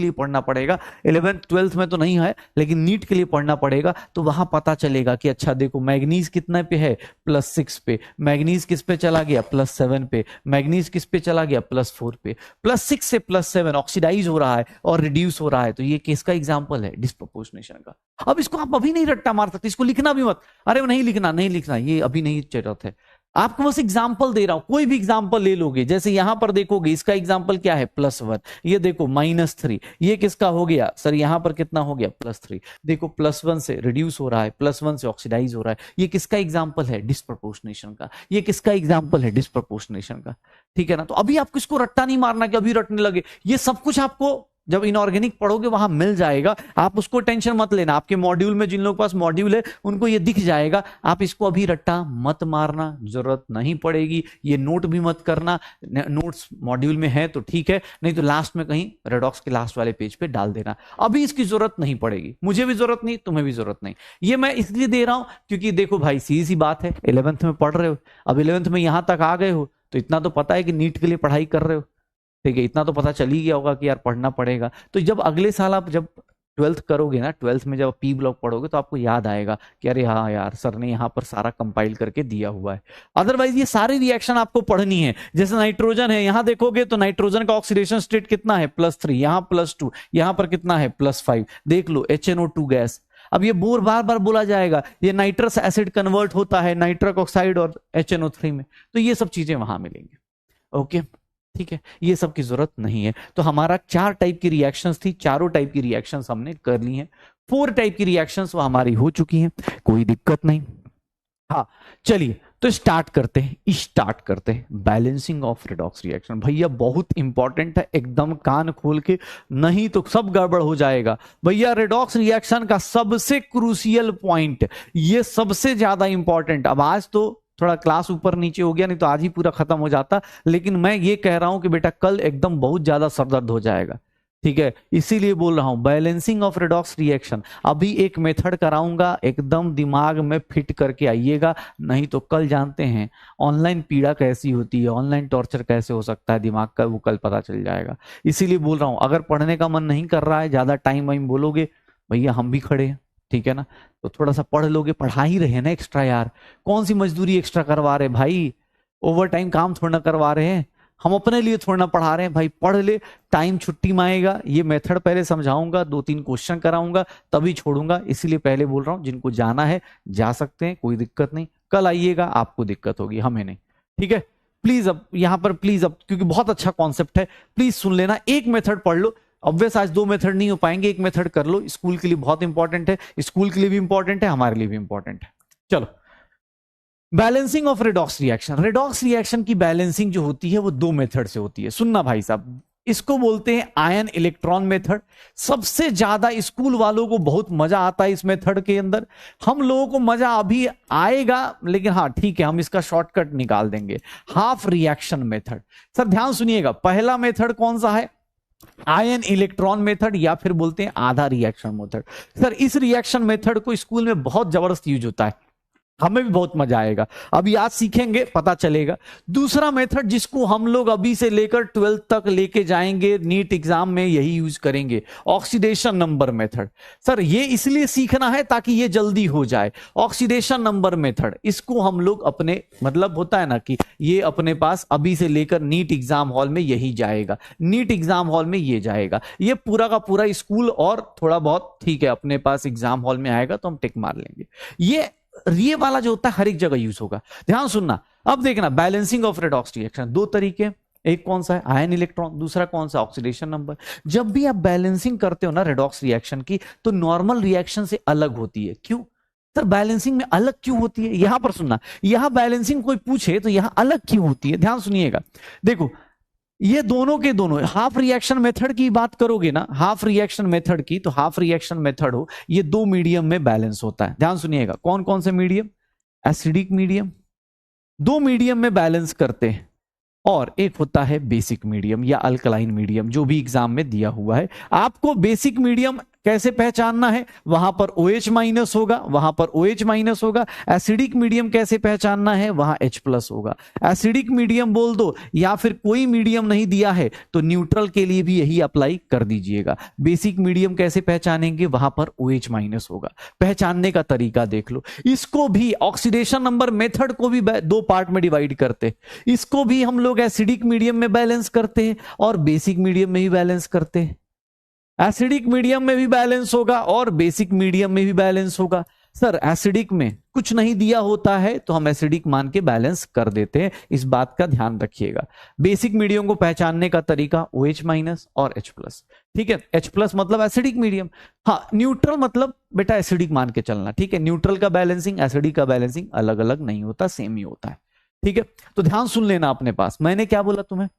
लिए पढ़ना पड़ेगा। 11th 12th में तो नहीं है, लेकिन नीट के लिए पढ़ना पड़ेगा। तो वहां पता चलेगा कि अच्छा देखो मैग्नीज कितने पे है, +6 पे, मैग्नीज किस पे चला गया, +7 पे, मैग्नीज किस पे चला गया, +4 पे, +6 से +7 ऑक्सीडाइज हो रहा है और रिड्यूस हो रहा है। तो ये किसका एग्जाम्पल है, डिस्प्रोपोर्शनेशन का। अब इसको आप अभी नहीं रट्टा मार सकते, इसको लिखना भी मत, अरे वो नहीं लिखना, ये अभी नहीं जरूरत है। आपको बस एग्जाम्पल दे रहा हूं, कोई भी एग्जाम्पल ले लोगे, जैसे यहां पर देखोगे इसका एग्जाम्पल क्या है, +1, ये देखो -3, ये किसका हो गया सर, यहां पर कितना हो गया, +3, देखो +1 से रिड्यूस हो रहा है, +1 से ऑक्सीडाइज हो रहा है। ये किसका एग्जाम्पल है, डिस्प्रोपोर्शनेशन का। ये किसका एग्जाम्पल है, डिस्प्रोपोर्शनेशन का। ठीक है ना। तो अभी आपको इसको रट्टा नहीं मारना कि अभी रटने लगे, ये सब कुछ आपको जब इनऑर्गेनिक पढ़ोगे वहां मिल जाएगा, आप उसको टेंशन मत लेना। आपके मॉड्यूल में जिन लोगों के पास मॉड्यूल है उनको ये दिख जाएगा, आप इसको अभी रट्टा मत मारना, जरूरत नहीं पड़ेगी। ये नोट भी मत करना, नोट्स मॉड्यूल में है तो ठीक है, नहीं तो लास्ट में कहीं रेडॉक्स के लास्ट वाले पेज पे डाल देना। अभी इसकी जरूरत नहीं पड़ेगी, मुझे भी जरूरत नहीं, तुम्हें भी जरूरत नहीं। ये मैं इसलिए दे रहा हूं क्योंकि देखो भाई सीधी सी बात है, 11th में पढ़ रहे हो, अब 11th में यहां तक आ गए हो तो इतना तो पता है कि नीट के लिए पढ़ाई कर रहे हो। ठीक है, इतना तो पता चल ही गया होगा कि यार पढ़ना पड़ेगा। तो जब अगले साल आप जब 12th करोगे ना, 12th में जब पी ब्लॉक पढ़ोगे तो आपको याद आएगा कि अरे हाँ यार सर ने यहाँ पर सारा कंपाइल करके दिया हुआ है। अदरवाइज ये सारी रिएक्शन आपको पढ़नी है। जैसे नाइट्रोजन है, यहां देखोगे तो नाइट्रोजन का ऑक्सीडेशन स्टेट कितना है, +3, यहाँ +2, यहाँ पर कितना है, +5। देख लो HNO2 गैस। अब ये बोर बार बार बोला जाएगा, ये नाइट्रस एसिड कन्वर्ट होता है नाइट्रक ऑक्साइड और HNO3 में, तो ये सब चीजें वहां मिलेंगी। ओके ठीक है, ये सब की जरूरत नहीं है। तो हमारा 4 टाइप की रिएक्शंस थी, चारों टाइप की रिएक्शंस हमने कर ली हैं। 4 टाइप की रिएक्शंस वो हमारी हो चुकी हैं, कोई दिक्कत नहीं। हाँ चलिए तो स्टार्ट करते हैं बैलेंसिंग ऑफ रेडॉक्स रिएक्शन। भैया बहुत इंपॉर्टेंट है, एकदम कान खोल के, नहीं तो सब गड़बड़ हो जाएगा। भैया रेडॉक्स रिएक्शन का सबसे क्रूशियल पॉइंट, ये सबसे ज्यादा इंपॉर्टेंट। अब आज तो थोड़ा क्लास ऊपर नीचे हो गया, नहीं तो आज ही पूरा खत्म हो जाता, लेकिन मैं ये कह रहा हूं कि बेटा कल एकदम बहुत ज्यादा सरदर्द हो जाएगा। ठीक है, इसीलिए बोल रहा हूं बैलेंसिंग ऑफ रेडॉक्स रिएक्शन। अभी एक मेथड कराऊंगा, एकदम दिमाग में फिट करके आइएगा, नहीं तो कल जानते हैं ऑनलाइन पीड़ा कैसी होती है, ऑनलाइन टॉर्चर कैसे हो सकता है दिमाग का, वो कल पता चल जाएगा। इसीलिए बोल रहा हूं, अगर पढ़ने का मन नहीं कर रहा है, ज्यादा टाइम वाइम बोलोगे, भैया हम भी खड़े हैं, ठीक है ना। तो थोड़ा सा पढ़ लोगे, पढ़ा ही रहे ना एक्स्ट्रा यार, कौन सी मजदूरी एक्स्ट्रा करवा रहे भाई, ओवर टाइम काम थोड़ा ना करवा रहे हैं, हम अपने लिए थोड़ा ना पढ़ा रहे हैं भाई। पढ़ ले, टाइम छुट्टी में आएगा, ये मेथड पहले समझाऊंगा, 2-3 क्वेश्चन कराऊंगा, तभी छोड़ूंगा। इसीलिए पहले बोल रहा हूं, जिनको जाना है जा सकते हैं, कोई दिक्कत नहीं। कल आइएगा, आपको दिक्कत होगी, हमें नहीं। ठीक है, प्लीज अब यहां पर प्लीज, अब क्योंकि बहुत अच्छा कॉन्सेप्ट है, प्लीज सुन लेना। एक मेथड पढ़ लो, ऑब्वियस आज 2 मेथड नहीं हो पाएंगे, एक मेथड कर लो, स्कूल के लिए बहुत इंपॉर्टेंट है, स्कूल के लिए भी इंपॉर्टेंट है, हमारे लिए भी इंपॉर्टेंट है। चलो, balancing of redox reaction. Redox reaction की बैलेंसिंग जो होती है वो 2 मेथड से होती है। सुनना भाई साहब, इसको बोलते हैं आयन इलेक्ट्रॉन मेथड। सबसे ज्यादा स्कूल वालों को बहुत मजा आता है इस मेथड के अंदर, हम लोगों को मजा अभी आएगा, लेकिन हाँ ठीक है, हम इसका शॉर्टकट निकाल देंगे। Half reaction method. सर ध्यान सुनिएगा, पहला मेथड कौन सा है, आयन इलेक्ट्रॉन मेथड, या फिर बोलते हैं आधा रिएक्शन मेथड। सर इस रिएक्शन मेथड को स्कूल में बहुत जबरदस्त यूज होता है, हमें भी बहुत मजा आएगा, अभी आज सीखेंगे पता चलेगा। दूसरा मेथड जिसको हम लोग अभी से लेकर 12th तक लेके जाएंगे, नीट एग्जाम में यही यूज करेंगे, ऑक्सीडेशन नंबर मेथड। सर ये इसलिए सीखना है ताकि ये जल्दी हो जाए। ऑक्सीडेशन नंबर मेथड, इसको हम लोग अपने, मतलब होता है ना कि ये अपने पास अभी से लेकर नीट एग्जाम हॉल में यही जाएगा, नीट एग्जाम हॉल में ये जाएगा, ये पूरा का पूरा स्कूल और थोड़ा बहुत ठीक है अपने पास एग्जाम हॉल में आएगा तो हम टिक मार लेंगे। ये वाला जो होता है हर एक जगह यूज होगा, ध्यान सुनना। अब देखना, बैलेंसिंग ऑफ रेडॉक्स रिएक्शन 2 तरीके, एक कौन सा है आयन इलेक्ट्रॉन, दूसरा कौन सा ऑक्सीडेशन नंबर। जब भी आप बैलेंसिंग करते हो ना रेडॉक्स रिएक्शन की, तो नॉर्मल रिएक्शन से अलग होती है। क्यों सर, बैलेंसिंग में अलग क्यों होती है, यहां पर सुनना, यहां बैलेंसिंग कोई पूछे तो यहां अलग क्यों होती है, ध्यान सुनिएगा। देखो ये दोनों के दोनों, हाफ रिएक्शन मेथड की बात करोगे ना, हाफ रिएक्शन मेथड की, तो हाफ रिएक्शन मेथड हो, ये 2 मीडियम में बैलेंस होता है। ध्यान सुनिएगा, कौन कौन से मीडियम, एसिडिक मीडियम, 2 मीडियम में बैलेंस करते हैं। और एक होता है बेसिक मीडियम या अल्कलाइन मीडियम, जो भी एग्जाम में दिया हुआ है। आपको बेसिक मीडियम कैसे पहचानना है, वहां पर OH माइनस होगा, वहां पर OH माइनस होगा। एसिडिक मीडियम कैसे पहचानना है, वहां H प्लस होगा। एसिडिक मीडियम बोल दो या फिर कोई मीडियम नहीं दिया है तो न्यूट्रल के लिए भी यही अप्लाई कर दीजिएगा। बेसिक मीडियम कैसे पहचानेंगे, वहां पर OH माइनस होगा। पहचानने का तरीका देख लो। इसको भी ऑक्सीडेशन नंबर मेथड को भी दो पार्ट में डिवाइड करते, इसको भी हम लोग एसिडिक मीडियम में बैलेंस करते हैं और बेसिक मीडियम में भी बैलेंस करते हैं। एसिडिक मीडियम में भी बैलेंस होगा और बेसिक मीडियम में भी बैलेंस होगा। सर एसिडिक में कुछ नहीं दिया होता है तो हम एसिडिक मान के बैलेंस कर देते हैं, इस बात का ध्यान रखिएगा। बेसिक मीडियम को पहचानने का तरीका OH माइनस और H प्लस, ठीक है। H प्लस मतलब एसिडिक मीडियम, हाँ न्यूट्रल मतलब बेटा एसिडिक मान के चलना, ठीक है। न्यूट्रल का बैलेंसिंग एसिडिक का बैलेंसिंग अलग अलग नहीं होता, सेम ही होता है, ठीक है। तो ध्यान सुन लेना अपने पास, मैंने क्या बोला तुम्हें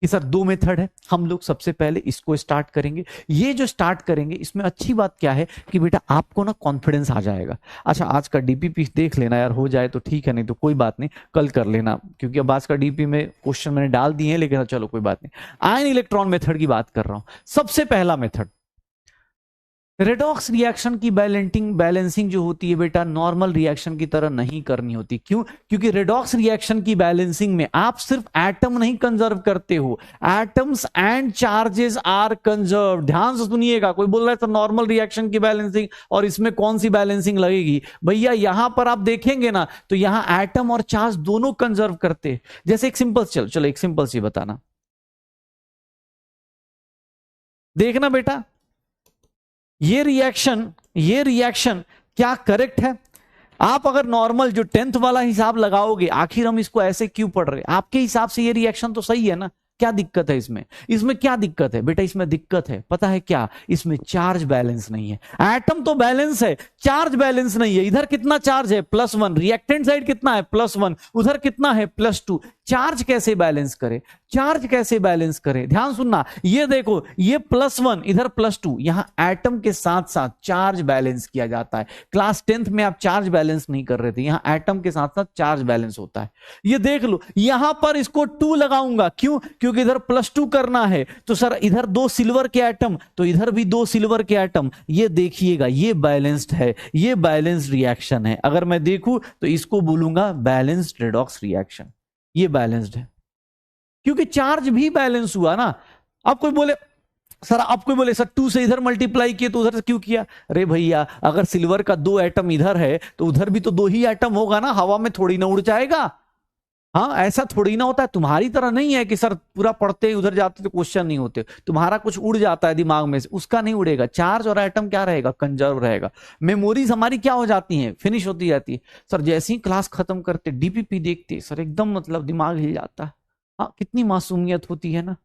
कि सर दो मेथड है, हम लोग सबसे पहले इसको स्टार्ट करेंगे। ये जो स्टार्ट करेंगे इसमें अच्छी बात क्या है कि बेटा आपको ना कॉन्फिडेंस आ जाएगा। अच्छा आज का डीपीपी देख लेना यार, हो जाए तो ठीक है, नहीं तो कोई बात नहीं, कल कर लेना, क्योंकि अब आज का डीपी में क्वेश्चन मैंने डाल दिए हैं, लेकिन चलो कोई बात नहीं। आयन इलेक्ट्रॉन मेथड की बात कर रहा हूं। सबसे पहला मेथड रेडॉक्स रिएक्शन की बैलेंसिंग जो होती है बेटा नॉर्मल रिएक्शन की तरह नहीं करनी होती। क्यों? क्योंकि रेडॉक्स रिएक्शन की बैलेंसिंग में आप सिर्फ एटम नहीं कंजर्व करते हो, atoms and charges are conserve. ध्यान से सुनिएगा, कोई बोल रहा है तो नॉर्मल रिएक्शन की बैलेंसिंग और इसमें कौन सी बैलेंसिंग लगेगी? भैया यहां पर आप देखेंगे ना तो यहां एटम और चार्ज दोनों कंजर्व करते। जैसे एक सिंपल चलो एक सिंपल सी बताना, देखना बेटा ये रिएक्शन क्या करेक्ट है? आप अगर नॉर्मल जो 10th वाला हिसाब लगाओगे, आखिर हम इसको ऐसे क्यों पढ़ रहे, आपके हिसाब से ये रिएक्शन तो सही है ना? क्या दिक्कत है इसमें क्या दिक्कत है बेटा? इसमें दिक्कत है पता है क्या? इसमें चार्ज बैलेंस नहीं है। एटम तो बैलेंस है, चार्ज बैलेंस नहीं है। इधर कितना चार्ज है? +1, रिएक्टेंट साइड कितना है? +1, उधर कितना है? +2। चार्ज कैसे बैलेंस करे? चार्ज कैसे बैलेंस करे? ध्यान सुनना, ये देखो ये +1 इधर +2, यहां एटम के साथ साथ चार्ज बैलेंस किया जाता है। क्लास 10th में आप चार्ज बैलेंस नहीं कर रहे थे, यहां एटम के साथ साथ चार्ज बैलेंस होता है। ये देख लो, यहां पर इसको 2 लगाऊंगा, क्यों? क्योंकि इधर +2 करना है। तो सर इधर 2 सिल्वर के एटम तो इधर भी 2 सिल्वर के एटम। ये देखिएगा ये बैलेंस्ड है, ये बैलेंस्ड रिएक्शन है। अगर मैं देखूं तो इसको बोलूंगा बैलेंस्ड रेडॉक्स रिएक्शन। ये बैलेंस्ड है क्योंकि चार्ज भी बैलेंस हुआ ना। अब कोई बोले सर 2 से इधर मल्टीप्लाई किए तो उधर से क्यों किया? अरे भैया अगर सिल्वर का 2 एटम इधर है तो उधर भी तो 2 ही एटम होगा ना, हवा में थोड़ी ना उड़ जाएगा। हाँ ऐसा थोड़ी ना होता है, तुम्हारी तरह नहीं है कि सर पूरा पढ़ते ही उधर जाते तो क्वेश्चन नहीं होते। तुम्हारा कुछ उड़ जाता है दिमाग में से, उसका नहीं उड़ेगा। चार्ज और एटम क्या रहेगा? कंजर्व रहेगा। मेमोरीज हमारी क्या हो जाती हैं? फिनिश होती जाती है। सर जैसे ही क्लास खत्म करते डीपीपी देखते सर एकदम मतलब दिमाग हिल जाता है। हाँ कितनी मासूमियत होती है ना,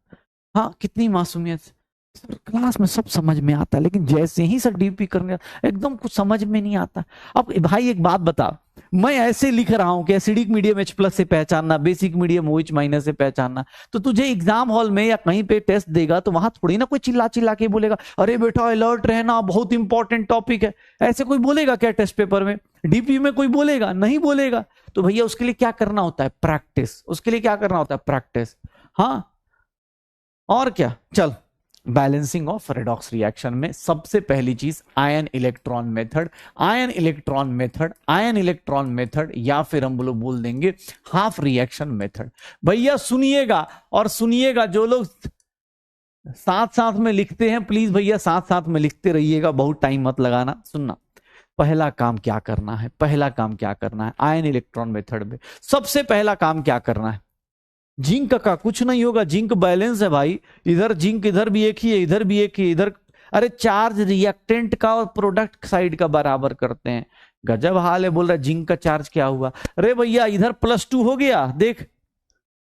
हाँ कितनी मासूमियत। सर क्लास में सब समझ में आता है लेकिन जैसे ही सर डीपी करने एकदम कुछ समझ में नहीं आता। अब भाई एक बात बता, मैं ऐसे लिख रहा हूं कि एसिडिक मीडियम H+ से पहचानना, बेसिक मीडियम OH- से पहचानना, तो तुझे एग्जाम हॉल में या कहीं पे टेस्ट देगा तो वहां थोड़ी ना कोई चिल्ला चिल्ला के बोलेगा अरे बेटा अलर्ट रहना बहुत इंपॉर्टेंट टॉपिक है। ऐसे कोई बोलेगा क्या टेस्ट पेपर में? डीपी में कोई बोलेगा? नहीं बोलेगा। तो भैया उसके लिए क्या करना होता है? प्रैक्टिस। उसके लिए क्या करना होता है? प्रैक्टिस। हाँ और क्या। चल बैलेंसिंग ऑफ रेडॉक्स रिएक्शन में सबसे पहली चीज ion electron method. Ion electron method या फिर हम बोल देंगे हाफ रिएक्शन मेथड। भैया सुनिएगा और सुनिएगा, जो लोग साथ साथ में लिखते हैं प्लीज भैया साथ साथ में लिखते रहिएगा, बहुत टाइम मत लगाना। सुनना पहला काम क्या करना है, पहला काम क्या करना है आयन इलेक्ट्रॉन मेथड में। सबसे पहला काम क्या करना है? जिंक का कुछ नहीं होगा, जिंक बैलेंस है भाई। इधर जिंक इधर भी एक ही है, इधर भी एक ही है, इधर अरे चार्ज रिएक्टेंट का और प्रोडक्ट साइड का बराबर करते हैं। गजब हाल है। बोल रहा है जिंक का चार्ज क्या हुआ? अरे भैया इधर +2 हो गया, देख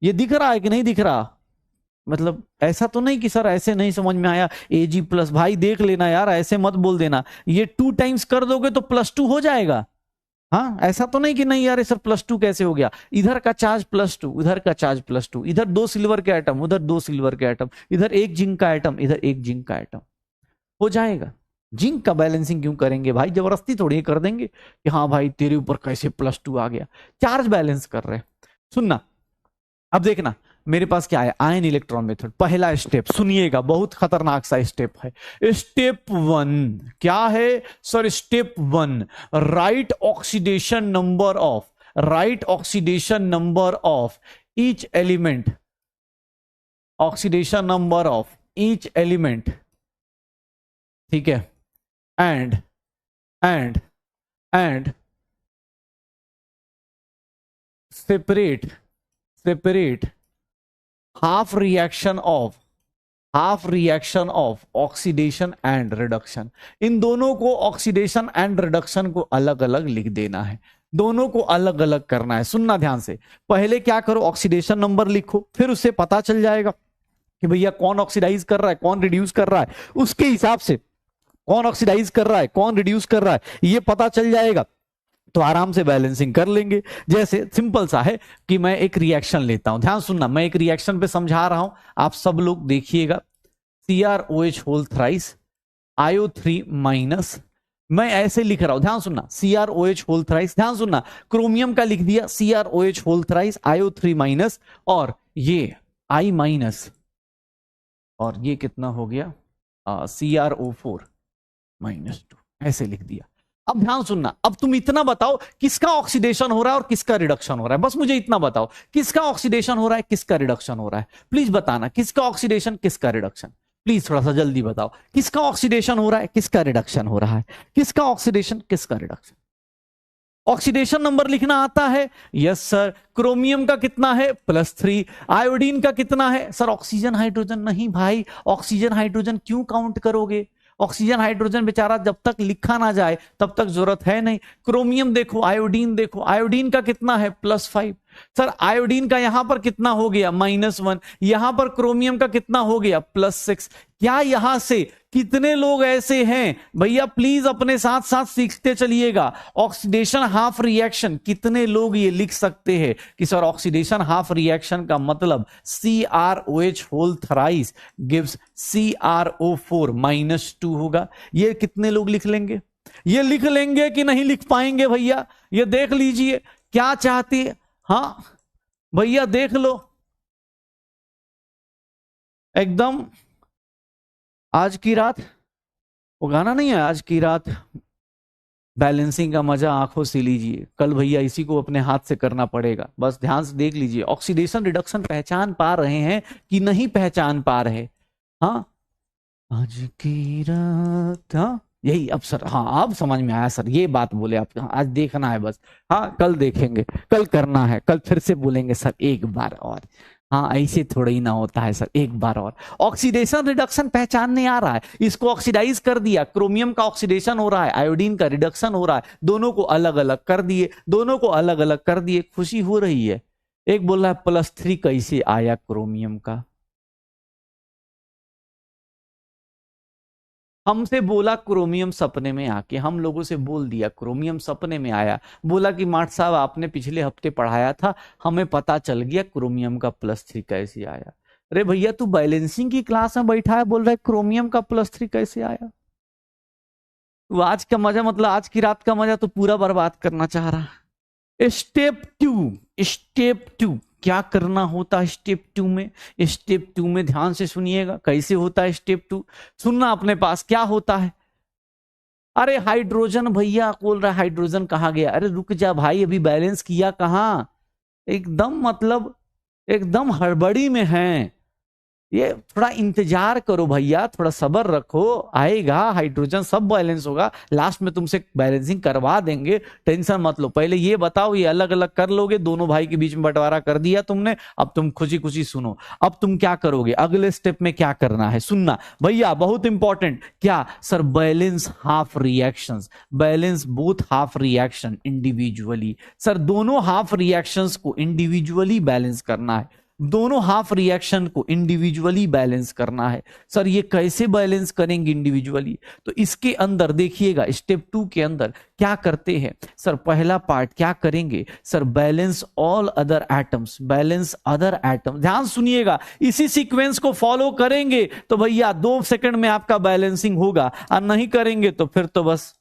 ये दिख रहा है कि नहीं दिख रहा? मतलब ऐसा तो नहीं कि सर ऐसे नहीं समझ में आया Ag+, भाई देख लेना यार, ऐसे मत बोल देना। ये 2 टाइम्स कर दोगे तो +2 हो जाएगा। हाँ ऐसा तो नहीं कि नहीं यार सर +2 कैसे हो गया? इधर का चार्ज +2, उधर का चार्ज +2, इधर 2 सिल्वर के एटम, उधर 2 सिल्वर के एटम, इधर 1 जिंक का एटम, इधर 1 जिंक का एटम, हो जाएगा। जिंक का बैलेंसिंग क्यों करेंगे भाई? जबरदस्ती थोड़ी कर देंगे कि हाँ भाई तेरे ऊपर कैसे +2 आ गया। चार्ज बैलेंस कर रहे हैं। सुनना अब देखना, मेरे पास क्या है, आयन इलेक्ट्रॉन मेथड। पहला स्टेप सुनिएगा, बहुत खतरनाक सा स्टेप है। स्टेप 1 क्या है sir? Step 1, right oxidation number of each element, oxidation number of each element, ठीक है, and separate half reaction of oxidation and reduction. इन दोनों को, ऑक्सीडेशन एंड रिडक्शन को अलग अलग लिख देना है, दोनों को अलग अलग करना है। सुनना ध्यान से, पहले क्या करो, ऑक्सीडेशन नंबर लिखो, फिर उससे पता चल जाएगा कि भैया कौन ऑक्सीडाइज कर रहा है, कौन रिड्यूस कर रहा है, उसके हिसाब से कौन ऑक्सीडाइज कर रहा है, कौन रिड्यूस कर रहा है, ये पता चल जाएगा तो आराम से बैलेंसिंग कर लेंगे। जैसे सिंपल सा है कि मैं एक रिएक्शन लेता हूं, ध्यान सुनना, मैं एक रिएक्शन पे समझा रहा हूं, आप सब लोग देखिएगा। CrOH whole thrice IO3 minus, मैं ऐसे लिख रहा हूं, ध्यान सुनना, CrOH होल थ्राइस, ध्यान सुनना, क्रोमियम का लिख दिया CrOH whole thrice IO3 minus, और ये I माइनस, और ये कितना हो गया CrO4 -2, ऐसे लिख दिया। अब ध्यान सुनना, अब तुम इतना बताओ किसका ऑक्सीडेशन हो रहा है और किसका रिडक्शन हो रहा है, बस मुझे इतना बताओ, किसका ऑक्सीडेशन हो रहा है, किसका रिडक्शन हो रहा है, प्लीज बताना, किसका ऑक्सीडेशन किसका रिडक्शन, प्लीज थोड़ा सा जल्दी बताओ, किसका ऑक्सीडेशन हो रहा है, किसका रिडक्शन हो रहा है, किसका ऑक्सीडेशन किसका रिडक्शन। ऑक्सीडेशन नंबर लिखना आता है? Yes sir. क्रोमियम का कितना है? +3। आयोडीन का कितना है? सर ऑक्सीजन हाइड्रोजन नहीं भाई, ऑक्सीजन हाइड्रोजन क्यों काउंट करोगे, ऑक्सीजन हाइड्रोजन बेचारा जब तक लिखा ना जाए तब तक जरूरत है नहीं। क्रोमियम देखो, आयोडीन देखो, आयोडीन का कितना है? +5। सर आयोडीन का यहां पर कितना हो गया? -1। यहां पर क्रोमियम का कितना हो गया? +6। क्या यहां से कितने लोग ऐसे हैं भैया, प्लीज अपने साथ साथ सीखते चलिएगा, ऑक्सीडेशन हाफ रिएक्शन, कितने लोग ये लिख सकते हैं कि सर ऑक्सीडेशन हाफ रिएक्शन का मतलब CrOH whole thrice gives CrO4 -2 होगा। ये कितने लोग लिख लेंगे? ये लिख लेंगे कि नहीं लिख पाएंगे भैया? ये देख लीजिए क्या चाहती है। हाँ भैया देख लो, एकदम आज की रात, वो गाना नहीं है, आज की रात बैलेंसिंग का मजा आंखों से लीजिए, कल भैया इसी को अपने हाथ से करना पड़ेगा। बस ध्यान से देख लीजिए, ऑक्सीडेशन रिडक्शन पहचान पा रहे हैं कि नहीं पहचान पा रहे? हाँ आज की रात, हाँ यही। अब सर, हाँ अब समझ में आया सर, ये बात बोले आप, आज देखना है बस, हाँ कल देखेंगे, कल करना है, कल फिर से बोलेंगे सर एक बार और। हाँ ऐसे थोड़ा ही ना होता है सर, एक बार और। ऑक्सीडेशन रिडक्शन पहचानने आ रहा है, इसको ऑक्सीडाइज कर दिया, क्रोमियम का ऑक्सीडेशन हो रहा है, आयोडीन का रिडक्शन हो रहा है, दोनों को अलग अलग कर दिए, दोनों को अलग अलग कर दिए, खुशी हो रही है। एक बोल रहा है +3 कैसे आया क्रोमियम का, हमसे बोला क्रोमियम सपने में आके, हम लोगों से बोल दिया क्रोमियम सपने में आया, बोला कि माठ साहब आपने पिछले हफ्ते पढ़ाया था, हमें पता चल गया क्रोमियम का +3 कैसे आया। अरे भैया तू बैलेंसिंग की क्लास में बैठा है, बोल रहा है क्रोमियम का +3 कैसे आया? तू आज का मजा, मतलब आज की रात का मजा तो पूरा बर्बाद करना चाह रहा है। स्टेप टू क्या करना होता है? स्टेप 2 में, स्टेप 2 में ध्यान से सुनिएगा कैसे होता है स्टेप 2, सुनना अपने पास क्या होता है। अरे हाइड्रोजन भैया बोल रहा है हाइड्रोजन कहाँ गया? अरे रुक जा भाई, अभी बैलेंस किया कहाँ, एकदम मतलब एकदम हड़बड़ी में है, ये थोड़ा इंतजार करो भैया, थोड़ा सब्र रखो, आएगा हाइड्रोजन, सब बैलेंस होगा, लास्ट में तुमसे बैलेंसिंग करवा देंगे, टेंशन मत लो। पहले ये बताओ, ये अलग अलग कर लोगे, दोनों भाई के बीच में बंटवारा कर दिया तुमने, अब तुम खुशी खुशी सुनो, अब तुम क्या करोगे, अगले स्टेप में क्या करना है सुनना भैया, बहुत इंपॉर्टेंट। क्या sir? Balance half reactions, balance both half reaction individually. Sir दोनों हाफ रिएक्शंस को इंडिविजुअली बैलेंस करना है, दोनों हाफ रिएक्शन को इंडिविजुअली बैलेंस करना है। सर ये कैसे बैलेंस करेंगे इंडिविजुअली? तो इसके अंदर देखिएगा, स्टेप 2 के अंदर क्या करते हैं सर, पहला पार्ट क्या करेंगे sir, balance all other atoms, balance other atom, ध्यान सुनिएगा, इसी सीक्वेंस को फॉलो करेंगे तो भैया 2 सेकंड में आपका बैलेंसिंग होगा, और नहीं करेंगे तो फिर तो बस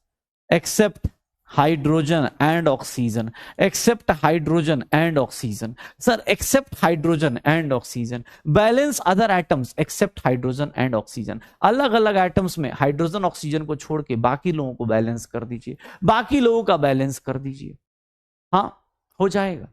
except hydrogen and oxygen, except hydrogen and oxygen. Sir except hydrogen and oxygen, balance other atoms except hydrogen and oxygen. अलग अलग एटम्स में हाइड्रोजन ऑक्सीजन को छोड़ के बाकी लोगों को बैलेंस कर दीजिए, बाकी लोगों का बैलेंस कर दीजिए। हाँ हो जाएगा,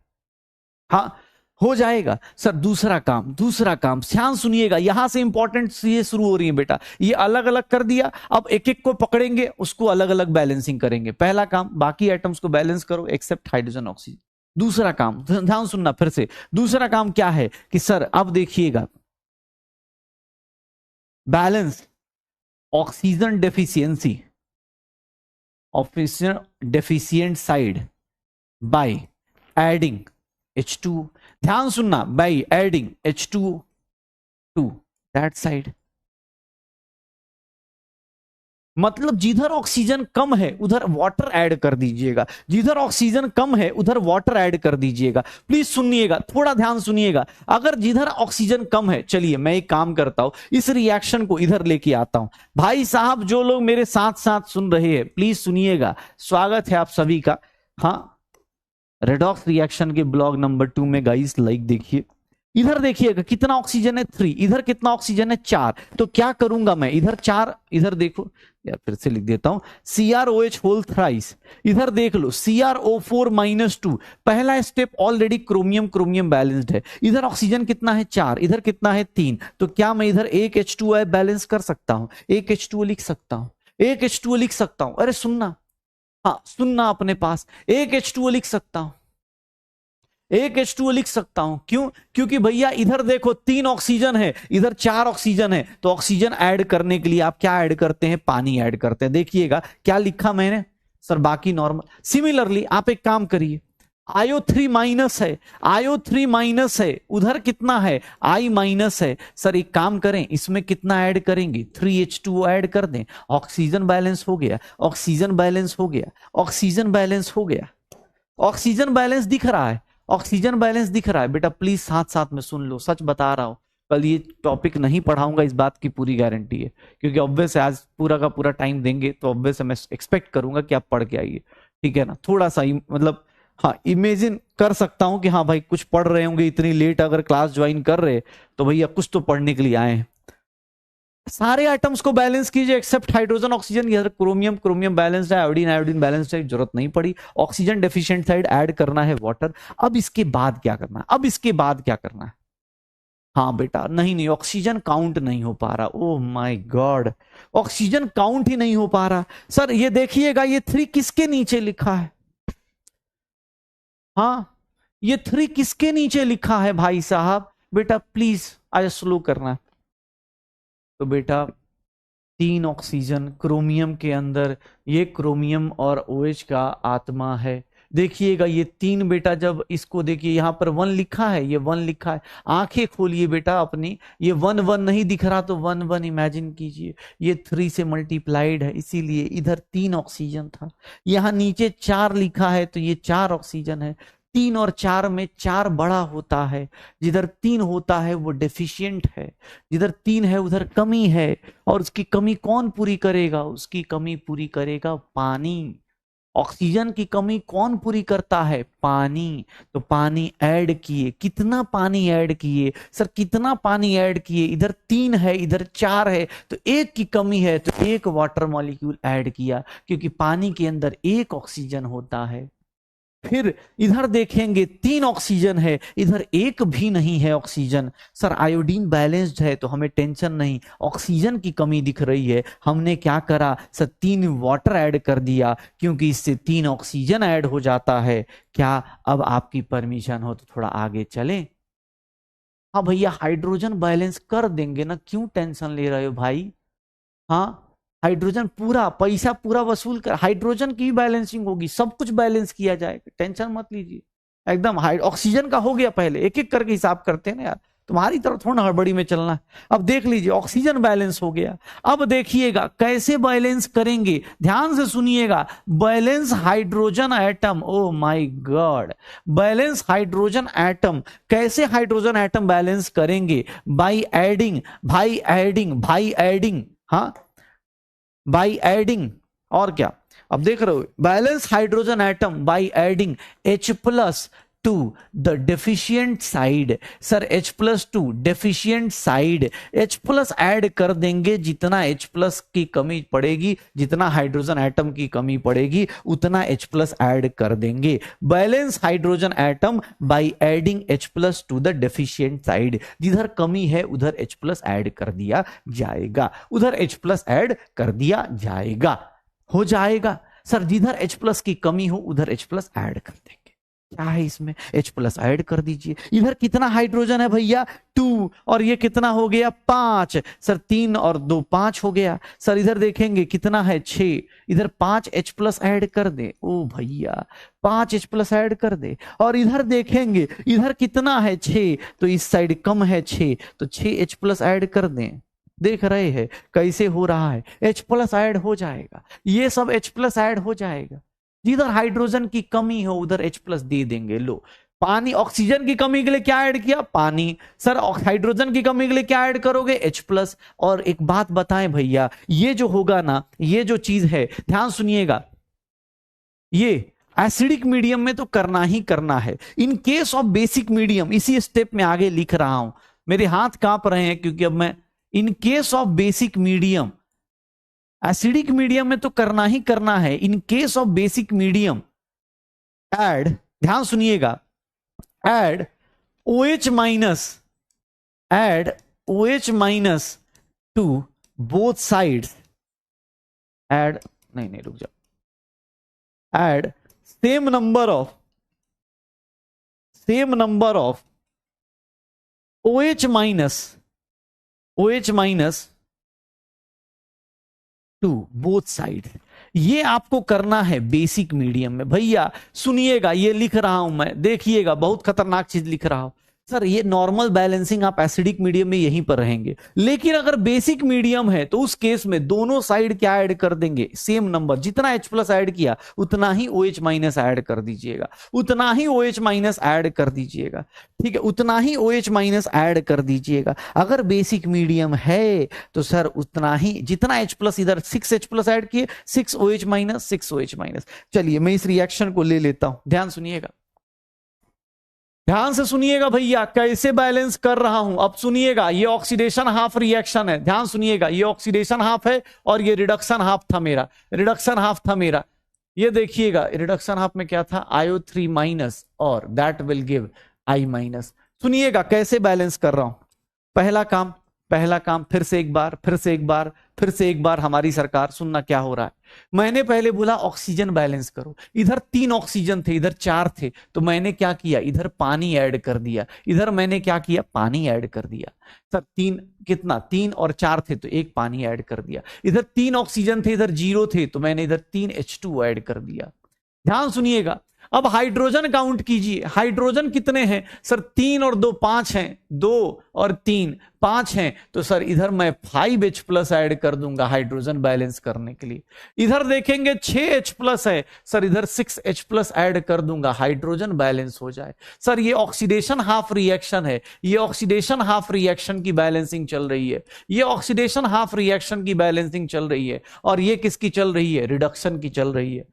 हाँ हो जाएगा। सर दूसरा काम, दूसरा काम ध्यान सुनिएगा, यहां से इंपॉर्टेंट चीजें शुरू हो रही है बेटा। ये अलग अलग कर दिया, अब एक एक को पकड़ेंगे, उसको अलग अलग बैलेंसिंग करेंगे। पहला काम, बाकी एटम्स को बैलेंस करो एक्सेप्ट हाइड्रोजन ऑक्सीजन। दूसरा काम, ध्यान सुनना फिर से, दूसरा काम क्या है कि सर अब देखिएगा, balance oxygen deficiency, oxygen deficient side by adding H2, ध्यान सुनना, by adding H2 to that side. मतलब जिधर ऑक्सीजन कम है उधर वाटर ऐड कर दीजिएगा, जिधर ऑक्सीजन कम है उधर वाटर ऐड कर दीजिएगा। प्लीज सुनिएगा, थोड़ा ध्यान सुनिएगा। अगर जिधर ऑक्सीजन कम है, चलिए मैं एक काम करता हूं, इस रिएक्शन को इधर लेके आता हूं। भाई साहब जो लोग मेरे साथ साथ सुन रहे हैं प्लीज सुनिएगा, स्वागत है आप सभी का। हाँ रेडॉक्स रिएक्शन के ब्लॉग नंबर 2 में गाइस लाइक देखिए, इधर देखिएगा कितना ऑक्सीजन है 3, इधर कितना ऑक्सीजन है 4। तो क्या करूंगा मैं, इधर 4, इधर देखो या फिर से लिख देता हूं CrOH होल थ्राइस, इधर देख लो CrO4-2। पहला step already chromium chromium balanced है। इधर ऑक्सीजन कितना है 4, इधर कितना है 3। तो क्या मैं इधर एक H2O बैलेंस कर सकता हूं, एक H2O लिख सकता हूं, एक H2O लिख सकता हूं। अरे सुनना, हाँ सुनना, अपने पास एक H2O लिख सकता हूं, एक H2O लिख सकता हूं। क्यों, क्योंकि भैया इधर देखो 3 ऑक्सीजन है, इधर 4 ऑक्सीजन है। तो ऑक्सीजन ऐड करने के लिए आप क्या ऐड करते हैं, पानी ऐड करते हैं। देखिएगा क्या लिखा मैंने, सर बाकी नॉर्मल। सिमिलरली आप एक काम करिए, IO3 माइनस है, IO3 माइनस है, उधर कितना है I माइनस है। सर एक काम करें, इसमें कितना ऐड करेंगे, 3H2O ऐड कर दें, ऑक्सीजन बैलेंस हो गया, ऑक्सीजन बैलेंस हो गया, ऑक्सीजन बैलेंस हो गया, ऑक्सीजन बैलेंस दिख रहा है, ऑक्सीजन बैलेंस दिख रहा है। बेटा प्लीज साथ साथ में सुन लो, सच बता रहा हूं, कल ये टॉपिक नहीं पढ़ाऊंगा, इस बात की पूरी गारंटी है। क्योंकि ऑब्वियस है आज पूरा का पूरा टाइम देंगे तो ऑब्वियस है मैं एक्सपेक्ट करूंगा कि आप पढ़ के आइए, ठीक है ना। थोड़ा सा मतलब हाँ इमेजिन कर सकता हूं कि हाँ भाई कुछ पढ़ रहे होंगे, इतनी लेट अगर क्लास ज्वाइन कर रहे तो भैया कुछ तो पढ़ने के लिए आए हैं। सारे आइटम्स को बैलेंस कीजिए एक्सेप्ट हाइड्रोजन ऑक्सीजन, इधर क्रोमियम क्रोमियम बैलेंस्ड है, आयोडीन आयोडीन बैलेंस्ड है, जरूरत नहीं पड़ी। ऑक्सीजन डेफिशिएंट साइड ऐड करना है वाटर। अब इसके बाद क्या करना है, अब इसके बाद क्या करना है, हाँ बेटा नहीं नहीं ऑक्सीजन काउंट नहीं हो पा रहा, oh my god oxygen count ही नहीं हो पा रहा। सर ये देखिएगा ये 3 किसके नीचे लिखा है, हाँ ये 3 किसके नीचे लिखा है भाई साहब। बेटा प्लीज आज स्लो करना है। तो बेटा 3 ऑक्सीजन क्रोमियम के अंदर, ये क्रोमियम और OH का आत्मा है। देखिएगा ये 3 बेटा, जब इसको देखिए यहां पर 1 लिखा है, ये 1 लिखा है, आंखें खोलिए बेटा अपनी, ये 1 1 नहीं दिख रहा तो 1 1 इमेजिन कीजिए, ये 3 से मल्टीप्लाइड है, इसीलिए इधर 3 ऑक्सीजन था। यहां नीचे 4 लिखा है तो ये 4 ऑक्सीजन है। 3 और 4 में 4 बड़ा होता है, जिधर 3 होता है वो डेफिशिएंट है, जिधर 3 है उधर कमी है। और उसकी कमी कौन पूरी करेगा, उसकी कमी पूरी करेगा पानी। ऑक्सीजन की कमी कौन पूरी करता है, पानी। तो पानी ऐड किए, कितना पानी ऐड किए, सर कितना पानी ऐड किए, इधर 3 है इधर 4 है तो 1 की कमी है तो 1 वाटर मॉलिक्यूल ऐड किया, क्योंकि पानी के अंदर 1 ऑक्सीजन होता है। फिर इधर देखेंगे 3 ऑक्सीजन है, इधर 1 भी नहीं है ऑक्सीजन। सर आयोडीन बैलेंस्ड है तो हमें टेंशन नहीं, ऑक्सीजन की कमी दिख रही है। हमने क्या करा सर, 3 वाटर ऐड कर दिया, क्योंकि इससे 3 ऑक्सीजन ऐड हो जाता है। क्या अब आपकी परमिशन हो तो थोड़ा आगे चलें। हाँ भैया हाइड्रोजन बैलेंस कर देंगे ना, क्यों टेंशन ले रहे हो भाई। हाँ हाइड्रोजन पूरा पैसा पूरा वसूल कर, हाइड्रोजन की बैलेंसिंग होगी, सब कुछ बैलेंस किया जाएगा, टेंशन मत लीजिए एकदम। ऑक्सीजन का हो गया, पहले एक एक करके हिसाब करते हैं ना यार, तुम्हारी तरफ थोड़ा हड़बड़ी में चलना है। अब देख लीजिए ऑक्सीजन बैलेंस हो गया। अब देखिएगा कैसे बैलेंस करेंगे, ध्यान से सुनिएगा। Balance hydrogen atom, oh my god, balance hydrogen atom. कैसे हाइड्रोजन एटम बैलेंस करेंगे, बाई एडिंग, भाई एडिंग, भाई एडिंग, हाँ बाई एडिंग, और क्या अब देख रहे हो, balance hydrogen atom by adding H+ to the deficient side. Sir H+2 deficient side, H+ add कर देंगे, जितना H+ की कमी पड़ेगी, जितना हाइड्रोजन एटम की कमी पड़ेगी उतना H+ ऐड कर देंगे। Balance hydrogen atom by adding H+ to the deficient side, जिधर कमी है उधर H+ ऐड कर दिया जाएगा, उधर H+ ऐड कर दिया जाएगा, हो जाएगा। सर जिधर H+ की कमी हो उधर H+ ऐड कर देंगे। क्या है इसमें, H+ ऐड कर दीजिए। इधर कितना हाइड्रोजन है भैया, 2, और ये कितना हो गया 5। सर 3 और 2 5 हो गया। सर इधर देखेंगे कितना है 6, इधर 5 H+ ऐड कर दे। ओ भैया 5 H+ ऐड कर दे। और इधर देखेंगे इधर कितना है 6, तो इस साइड कम है 6, तो 6 H+ ऐड कर दें। देख रहे हैं कैसे हो रहा है, H+ ऐड हो जाएगा, ये सब H+ ऐड हो जाएगा। जिधर हाइड्रोजन की कमी हो उधर H+ दे देंगे। लो, पानी, ऑक्सीजन की कमी के लिए क्या ऐड किया, पानी। सर हाइड्रोजन की कमी के लिए क्या ऐड करोगे, H+। और एक बात बताएं भैया, ये जो होगा ना, ये जो चीज है, ध्यान सुनिएगा, ये एसिडिक मीडियम में तो करना ही करना है। इन केस ऑफ बेसिक मीडियम, इसी स्टेप में आगे लिख रहा हूं, मेरे हाथ कांप रहे हैं क्योंकि अब मैं, इन case of basic medium, acidic medium में तो करना ही करना है। इन case of basic medium add, ध्यान सुनिएगा, add OH minus, add OH minus two both sides, add, नहीं रुक जाओ, add same number of OH minus two both side. ये आपको करना है बेसिक मीडियम में। भैया सुनिएगा, ये लिख रहा हूं मैं, देखिएगा बहुत खतरनाक चीज लिख रहा हूं। सर ये नॉर्मल बैलेंसिंग आप एसिडिक मीडियम में यहीं पर रहेंगे, लेकिन अगर बेसिक मीडियम है तो उस केस में दोनों साइड क्या ऐड कर देंगे, सेम नंबर, जितना H+ ऐड किया उतना ही OH माइनस ऐड कर दीजिएगा, उतना ही OH माइनस ऐड कर दीजिएगा, ठीक है, उतना ही OH माइनस ऐड कर दीजिएगा। अगर बेसिक मीडियम है तो सर उतना ही, जितना H+, इधर 6 H+ ऐड किए, 6 OH माइनस, 6 OH माइनस। चलिए मैं इस रिएक्शन को ले लेता हूं, ध्यान सुनिएगा, ध्यान से सुनिएगा भैया, कैसे बैलेंस कर रहा हूं। अब सुनिएगा, ये ऑक्सीडेशन हाफ रिएक्शन है, ध्यान सुनिएगा, ये ऑक्सीडेशन हाफ है और ये रिडक्शन हाफ था मेरा, रिडक्शन हाफ था मेरा। ये देखिएगा रिडक्शन हाफ में क्या था, IO3 माइनस, और that will give I minus. सुनिएगा कैसे बैलेंस कर रहा हूं। पहला काम, फिर से एक बार हमारी सरकार, सुनना क्या हो रहा है। मैंने पहले बोला ऑक्सीजन बैलेंस करो, इधर 3 ऑक्सीजन थे, इधर 4 थे, तो मैंने क्या किया, इधर पानी ऐड कर दिया, इधर मैंने क्या किया, पानी ऐड कर दिया। सर 3 कितना, 3 और 4 थे तो 1 पानी ऐड कर दिया। इधर 3 ऑक्सीजन थे, इधर 0 थे, तो मैंने इधर 3 H2 ऐड कर दिया। ध्यान सुनिएगा, अब हाइड्रोजन काउंट कीजिए, हाइड्रोजन कितने हैं सर, 3 और 2 5 हैं, 2 और 3 5 हैं, तो सर इधर मैं 5 H+ ऐड कर दूंगा हाइड्रोजन बैलेंस करने के लिए। इधर देखेंगे 6 H+ है, सर इधर 6 H+ ऐड कर दूंगा, हाइड्रोजन बैलेंस हो जाए। सर ये ऑक्सीडेशन हाफ रिएक्शन है, ये ऑक्सीडेशन हाफ रिएक्शन की बैलेंसिंग चल रही है, ये ऑक्सीडेशन हाफ रिएक्शन की बैलेंसिंग चल रही है, और ये किसकी चल रही है, रिडक्शन की चल रही है।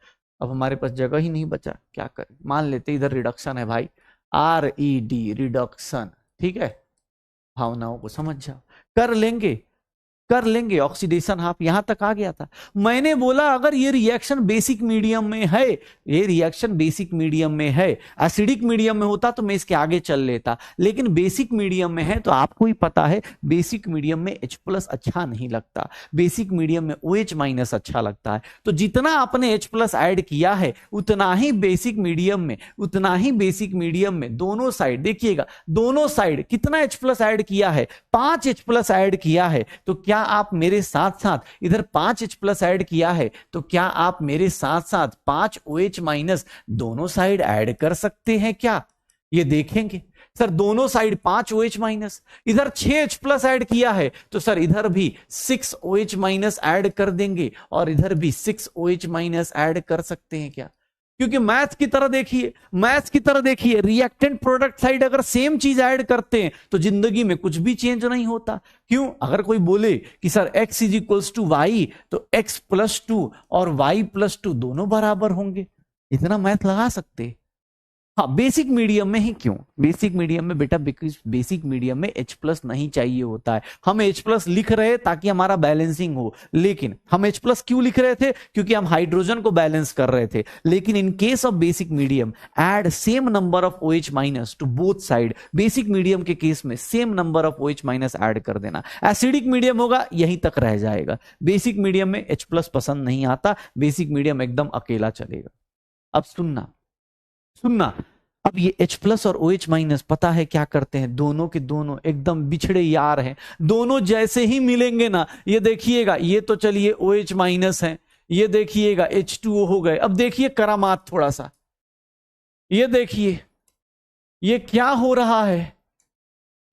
अब हमारे पास जगह ही नहीं बचा, क्या करें, मान लेते इधर रिडक्शन है भाई, RED रिडक्शन, ठीक है, भावनाओं को समझ जाओ, कर लेंगे ऑक्सीडेशन हाफ, यहां तक आ गया था। मैंने बोला अगर ये रिएक्शन बेसिक मीडियम में है, ये रिएक्शन बेसिक मीडियम में है, एसिडिक मीडियम में होता तो मैं इसके आगे चल लेता, लेकिन बेसिक मीडियम में है तो आपको ही पता है बेसिक मीडियम में H+ अच्छा नहीं लगता, बेसिक मीडियम में OH माइनस अच्छा लगता है। तो जितना आपने H+ ऐड किया है उतना ही बेसिक मीडियम में दोनों साइड, देखिएगा दोनों साइड कितना H+ ऐड किया है, 5 H+ ऐड किया है। तो क्या आप मेरे साथ साथ इधर 5 H+ ऐड किया है, तो क्या आप मेरे साथ साथ 5 OH माइनस दोनों साइड ऐड कर सकते हैं क्या, ये देखेंगे। सर दोनों साइड 5 OH माइनस, इधर 6 H+ ऐड किया है, तो सर इधर भी 6 OH माइनस ऐड कर देंगे, और इधर भी 6 OH माइनस ऐड कर सकते हैं क्या। क्योंकि मैथ की तरह देखिए, मैथ की तरह देखिए, रिएक्टेंट प्रोडक्ट साइड अगर सेम चीज ऐड करते हैं तो जिंदगी में कुछ भी चेंज नहीं होता। क्यों? अगर कोई बोले कि sir x is equals to y, तो x+2 और y+2 दोनों बराबर होंगे, इतना मैथ लगा सकते। हाँ, बेसिक मीडियम में ही क्यों? बेसिक मीडियम में बेटा, बिकॉज बेसिक मीडियम में H+ नहीं चाहिए होता है। हम H+ लिख रहे ताकि हमारा बैलेंसिंग हो, लेकिन हम H+ क्यों लिख रहे थे? क्योंकि हम हाइड्रोजन को बैलेंस कर रहे थे। लेकिन in case of basic medium, add same number of OH- to both side. Basic medium के केस में same number of OH- add कर देना। एसिडिक मीडियम होगा, यहीं तक रह जाएगा। बेसिक मीडियम में H+ पसंद नहीं आता, बेसिक मीडियम एकदम अकेला चलेगा। अब सुनना सुनना, अब ये H+ और OH- पता है क्या करते हैं? दोनों के दोनों एकदम बिछड़े यार हैं। दोनों जैसे ही मिलेंगे ना, ये देखिएगा, ये तो चलिए OH- है, ये देखिएगा H2O हो गए। अब देखिए करामात थोड़ा सा, ये देखिए ये क्या हो रहा है।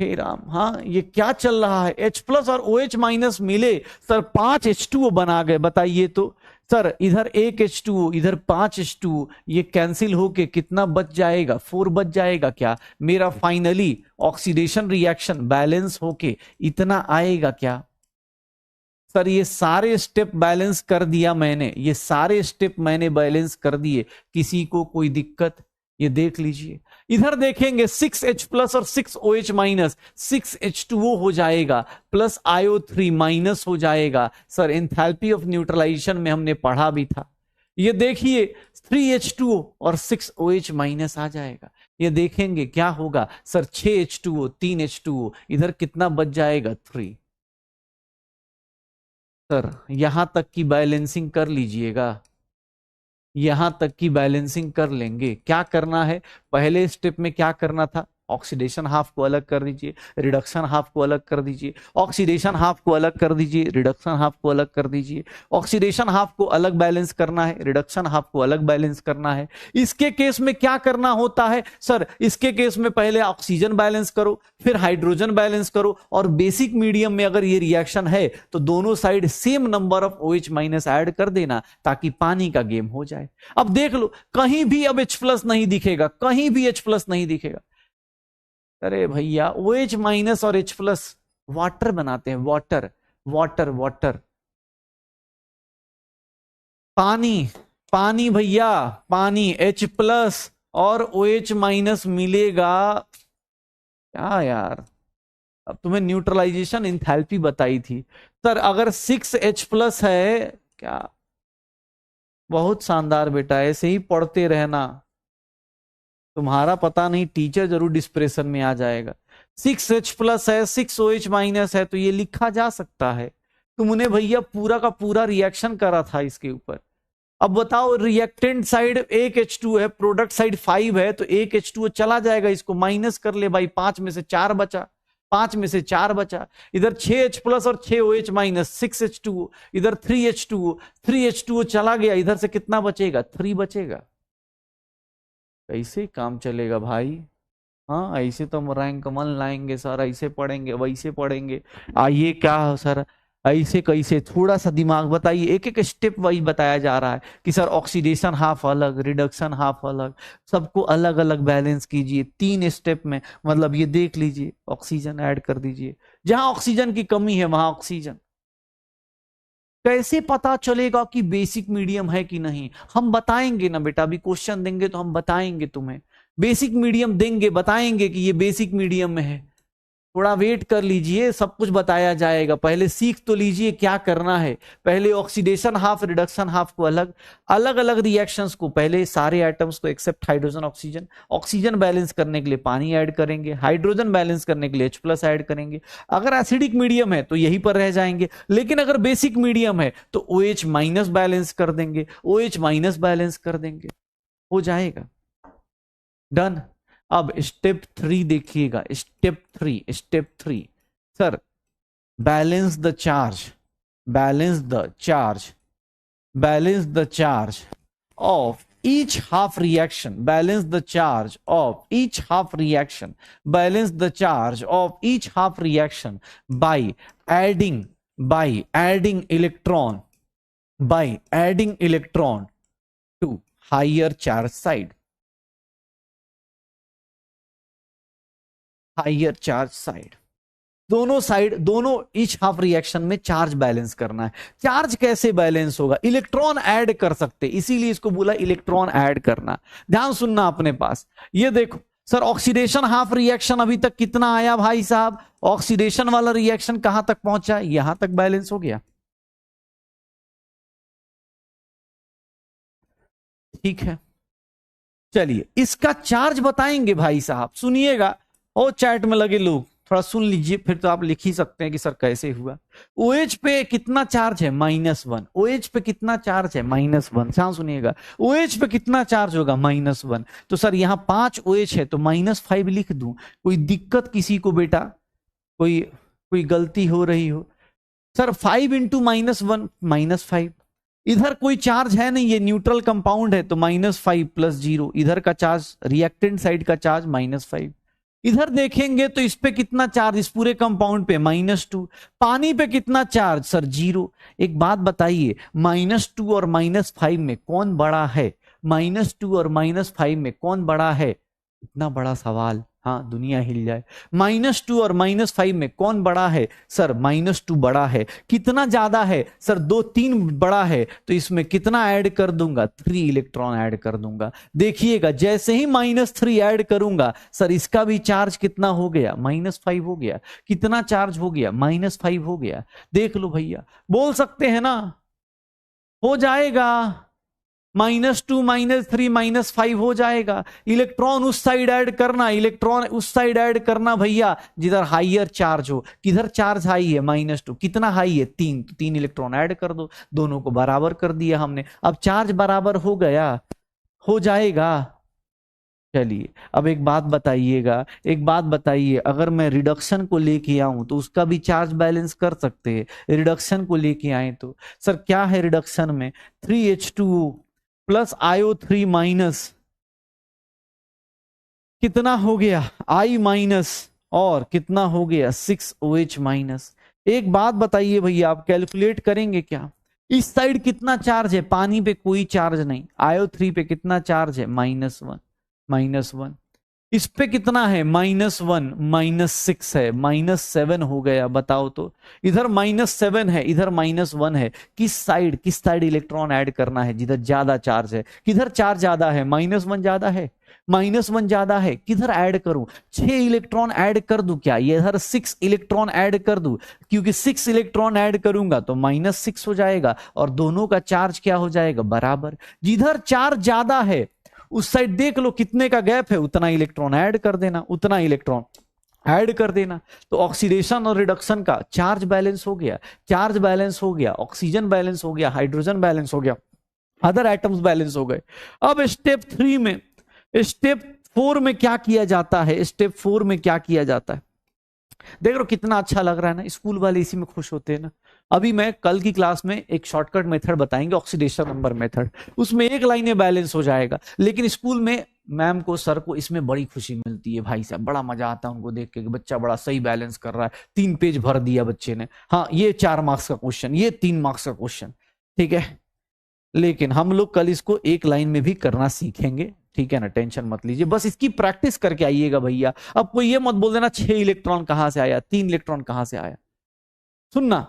हे राम, हाँ ये क्या चल रहा है? H+ और OH- मिले सर, 5 H2O बना गए। बताइए तो सर, इधर 1 H2O, इधर 5 H2O, ये कैंसिल होके कितना बच जाएगा? 4 बच जाएगा क्या? मेरा फाइनली ऑक्सीडेशन रिएक्शन बैलेंस होके इतना आएगा क्या? सर ये सारे स्टेप बैलेंस कर दिया मैंने, ये सारे स्टेप मैंने बैलेंस कर दिए, किसी को कोई दिक्कत? ये देख लीजिए, इधर देखेंगे 6H+ और 6OH-, 6H2O हो जाएगा, प्लस IO3- हो जाएगा। सर एंथैल्पी ऑफ न्यूट्रलाइजेशन में हमने पढ़ा भी था। ये देखिए 3H2O और 6OH- आ जाएगा। ये देखेंगे क्या होगा सर, 6H2O 3H2O, इधर कितना बच जाएगा? 3। सर यहां तक की बैलेंसिंग कर लीजिएगा, यहां तक की बैलेंसिंग कर लेंगे। क्या करना है? पहले स्टेप में क्या करना था? ऑक्सीडेशन हाफ को अलग कर दीजिए, रिडक्शन हाफ को अलग कर दीजिए, ऑक्सीडेशन हाफ को अलग कर दीजिए, रिडक्शन हाफ को अलग कर दीजिए। ऑक्सीडेशन हाफ को अलग बैलेंस करना है, रिडक्शन हाफ को अलग बैलेंस करना है। इसके केस में क्या करना होता है सर? इसके केस में पहले ऑक्सीजन बैलेंस करो, फिर हाइड्रोजन बैलेंस करो, और बेसिक मीडियम में अगर ये रिएक्शन है तो दोनों side same number of OH- add कर देना, ताकि पानी का गेम हो जाए। अब देख लो, कहीं भी अब H+ नहीं दिखेगा, कहीं भी H+ नहीं दिखेगा। अरे भैया, OH- और H+ वाटर बनाते हैं, वाटर वाटर वाटर, पानी पानी भैया, पानी। H+ और OH- मिलेगा। क्या यार, अब तुम्हें न्यूट्रलाइजेशन इंथैल्पी बताई थी सर, अगर 6H+ है क्या? बहुत शानदार बेटा, ऐसे ही पढ़ते रहना, तुम्हारा पता नहीं टीचर जरूर डिस्प्रेशन में आ जाएगा। 6H+ है, 6OH- है, तो ये लिखा जा सकता है। तुमने भैया पूरा का पूरा रिएक्शन करा था इसके ऊपर। अब बताओ, रिएक्टेंट साइड 1H2 है, प्रोडक्ट साइड 5 है, तो 1H2 चला जाएगा, इसको माइनस कर ले भाई, 5 में से 4 बचा, 5 में से 4 बचा। इधर 6H+ और 6OH- 6H2, इधर 3H2, 3H2 चला गया, इधर से कितना बचेगा? 3 बचेगा। कैसे काम चलेगा भाई? हाँ, ऐसे तो हम रैंक 1 लाएंगे सर, ऐसे पढ़ेंगे वैसे पढ़ेंगे। आइए क्या सर, ऐसे कैसे? थोड़ा सा दिमाग बताइए, एक एक स्टेप वाइज बताया जा रहा है कि सर ऑक्सीडेशन हाफ अलग, रिडक्शन हाफ अलग, सबको अलग अलग बैलेंस कीजिए 3 स्टेप में। मतलब ये देख लीजिए, ऑक्सीजन ऐड कर दीजिए, जहां ऑक्सीजन की कमी है वहां ऑक्सीजन। कैसे पता चलेगा कि बेसिक मीडियम है कि नहीं? हम बताएंगे ना बेटा, अभी क्वेश्चन देंगे तो हम बताएंगे तुम्हें, बेसिक मीडियम देंगे, बताएंगे कि ये बेसिक मीडियम में है। थोड़ा वेट कर लीजिए, सब कुछ बताया जाएगा, पहले सीख तो लीजिए क्या करना है। पहले ऑक्सीडेशन हाफ, रिडक्शन हाफ को अलग, अलग अलग रिएक्शंस को, पहले सारे एटम्स को except hydrogen oxygen, oxygen balance करने के लिए पानी ऐड करेंगे, हाइड्रोजन बैलेंस करने के लिए H+ ऐड करेंगे। अगर एसिडिक मीडियम है तो यहीं पर रह जाएंगे, लेकिन अगर बेसिक मीडियम है तो OH- बैलेंस कर देंगे, OH- बैलेंस कर देंगे, हो जाएगा। डन। अब स्टेप 3 देखिएगा, step 3 sir, balance the charge, balance the charge, balance the charge of each half reaction, balance the charge of each half reaction, balance the charge of each half reaction by adding, by adding electron, by adding electron to higher charge side, higher charge side. दोनों साइड, दोनों each half reaction में charge balance करना है। Charge कैसे balance होगा? Electron add कर सकते, इसीलिए इसको बोला इलेक्ट्रॉन ऐड करना। ध्यान सुनना अपने पास, ये देखो सर, ऑक्सीडेशन हाफ रिएक्शन अभी तक कितना आया भाई साहब? ऑक्सीडेशन वाला रिएक्शन कहां तक पहुंचा? यहां तक बैलेंस हो गया, ठीक है। चलिए इसका चार्ज बताएंगे भाई साहब, सुनिएगा। और चैट में लगे लोग थोड़ा सुन लीजिए, फिर तो आप लिख ही सकते हैं कि सर कैसे हुआ। OH पे कितना चार्ज है? -1। OH पे कितना चार्ज है? -1। ध्यान सुनिएगा, OH पे कितना चार्ज होगा? -1। तो सर यहाँ 5 OH है तो -5 लिख दूं? कोई दिक्कत किसी को बेटा? कोई कोई गलती हो रही हो? Sir 5 into -1 -5। इधर कोई चार्ज है नहीं, ये न्यूट्रल कंपाउंड है तो -5 + 0, इधर का चार्ज, रिएक्टेंट साइड का चार्ज -5। इधर देखेंगे तो इस पे कितना चार्ज, इस पूरे कंपाउंड पे -2। पानी पे कितना चार्ज? सर 0। एक बात बताइए, -2 और -5 में कौन बड़ा है? -2 और -5 में कौन बड़ा है? इतना बड़ा सवाल, हाँ दुनिया हिल जाए। -2 और -5 में कौन बड़ा है? सर -2 बड़ा है। कितना ज्यादा है? सर 2 3 बड़ा है, तो इसमें कितना ऐड कर दूंगा? 3 इलेक्ट्रॉन ऐड कर दूंगा। देखिएगा जैसे ही -3 ऐड करूंगा, सर इसका भी चार्ज कितना हो गया? -5 हो गया। कितना चार्ज हो गया? -5 हो गया। देख लो भैया, बोल सकते हैं ना, हो जाएगा। -2 -3 -5 हो जाएगा। इलेक्ट्रॉन उस साइड ऐड करना, इलेक्ट्रॉन उस साइड ऐड करना भैया जिधर हाइयर चार्ज हो। किधर चार्ज हाई है? -2। कितना हाई है? 3। तो 3 इलेक्ट्रॉन ऐड कर दो, दोनों को बराबर कर दिया हमने। अब चार्ज बराबर हो गया, हो जाएगा। चलिए अब एक बात बताइएगा, एक बात बताइए, अगर मैं रिडक्शन को लेके आऊं तो उसका भी चार्ज बैलेंस कर सकते हैं। रिडक्शन को लेके आए तो सर क्या है रिडक्शन में? 3H2O प्लस IO3 माइनस, कितना हो गया? I माइनस, और कितना हो गया? 6OH minus. एक बात बताइए भैया, आप कैलकुलेट करेंगे क्या? इस साइड कितना चार्ज है? पानी पे कोई चार्ज नहीं। IO3 पे कितना चार्ज है? -1, -1। इस पे कितना है? -1, -6 है, -7 हो गया। बताओ तो, इधर -7 है, इधर -1 है। किस साइड, किस साइड इलेक्ट्रॉन ऐड करना है? जिधर ज्यादा चार्ज है। किधर चार्ज ज्यादा है? -1 ज्यादा है, -1 ज्यादा है। किधर ऐड करूं? 6 इलेक्ट्रॉन ऐड कर दूं क्या? ये इधर 6 इलेक्ट्रॉन ऐड कर दूं, क्योंकि 6 इलेक्ट्रॉन ऐड करूंगा तो -6 हो जाएगा और दोनों का चार्ज क्या हो जाएगा? बराबर। जिधर चार्ज ज्यादा है उस साइड देख लो कितने का गैप है, उतना इलेक्ट्रॉन ऐड कर देना, उतना इलेक्ट्रॉन ऐड कर देना। तो ऑक्सीडेशन और रिडक्शन का चार्ज बैलेंस हो गया, चार्ज बैलेंस हो गया, ऑक्सीजन बैलेंस हो गया, हाइड्रोजन बैलेंस हो गया, अदर एटम्स बैलेंस हो गए। अब स्टेप 3 में, स्टेप 4 में क्या किया जाता है? स्टेप 4 में क्या किया जाता है? देख लो कितना अच्छा लग रहा है ना, स्कूल वाले इसी में खुश होते हैं ना। अभी मैं कल की क्लास में एक शॉर्टकट मेथड बताएंगे, ऑक्सीडेशन नंबर मेथड, उसमें एक लाइन में बैलेंस हो जाएगा। लेकिन स्कूल में मैम को, सर को इसमें बड़ी खुशी मिलती है भाई साहब, बड़ा मजा आता है उनको देख के कि बच्चा बड़ा सही बैलेंस कर रहा है, 3 पेज भर दिया बच्चे ने। हाँ ये 4 मार्क्स का क्वेश्चन, ये 3 मार्क्स का क्वेश्चन, ठीक है। लेकिन हम लोग कल इसको एक लाइन में भी करना सीखेंगे, ठीक है ना, टेंशन मत लीजिए, बस इसकी प्रैक्टिस करके आइएगा भैया। अब कोई ये मत बोल देना 6 इलेक्ट्रॉन कहां से आया, 3 इलेक्ट्रॉन कहां से आया। सुनना,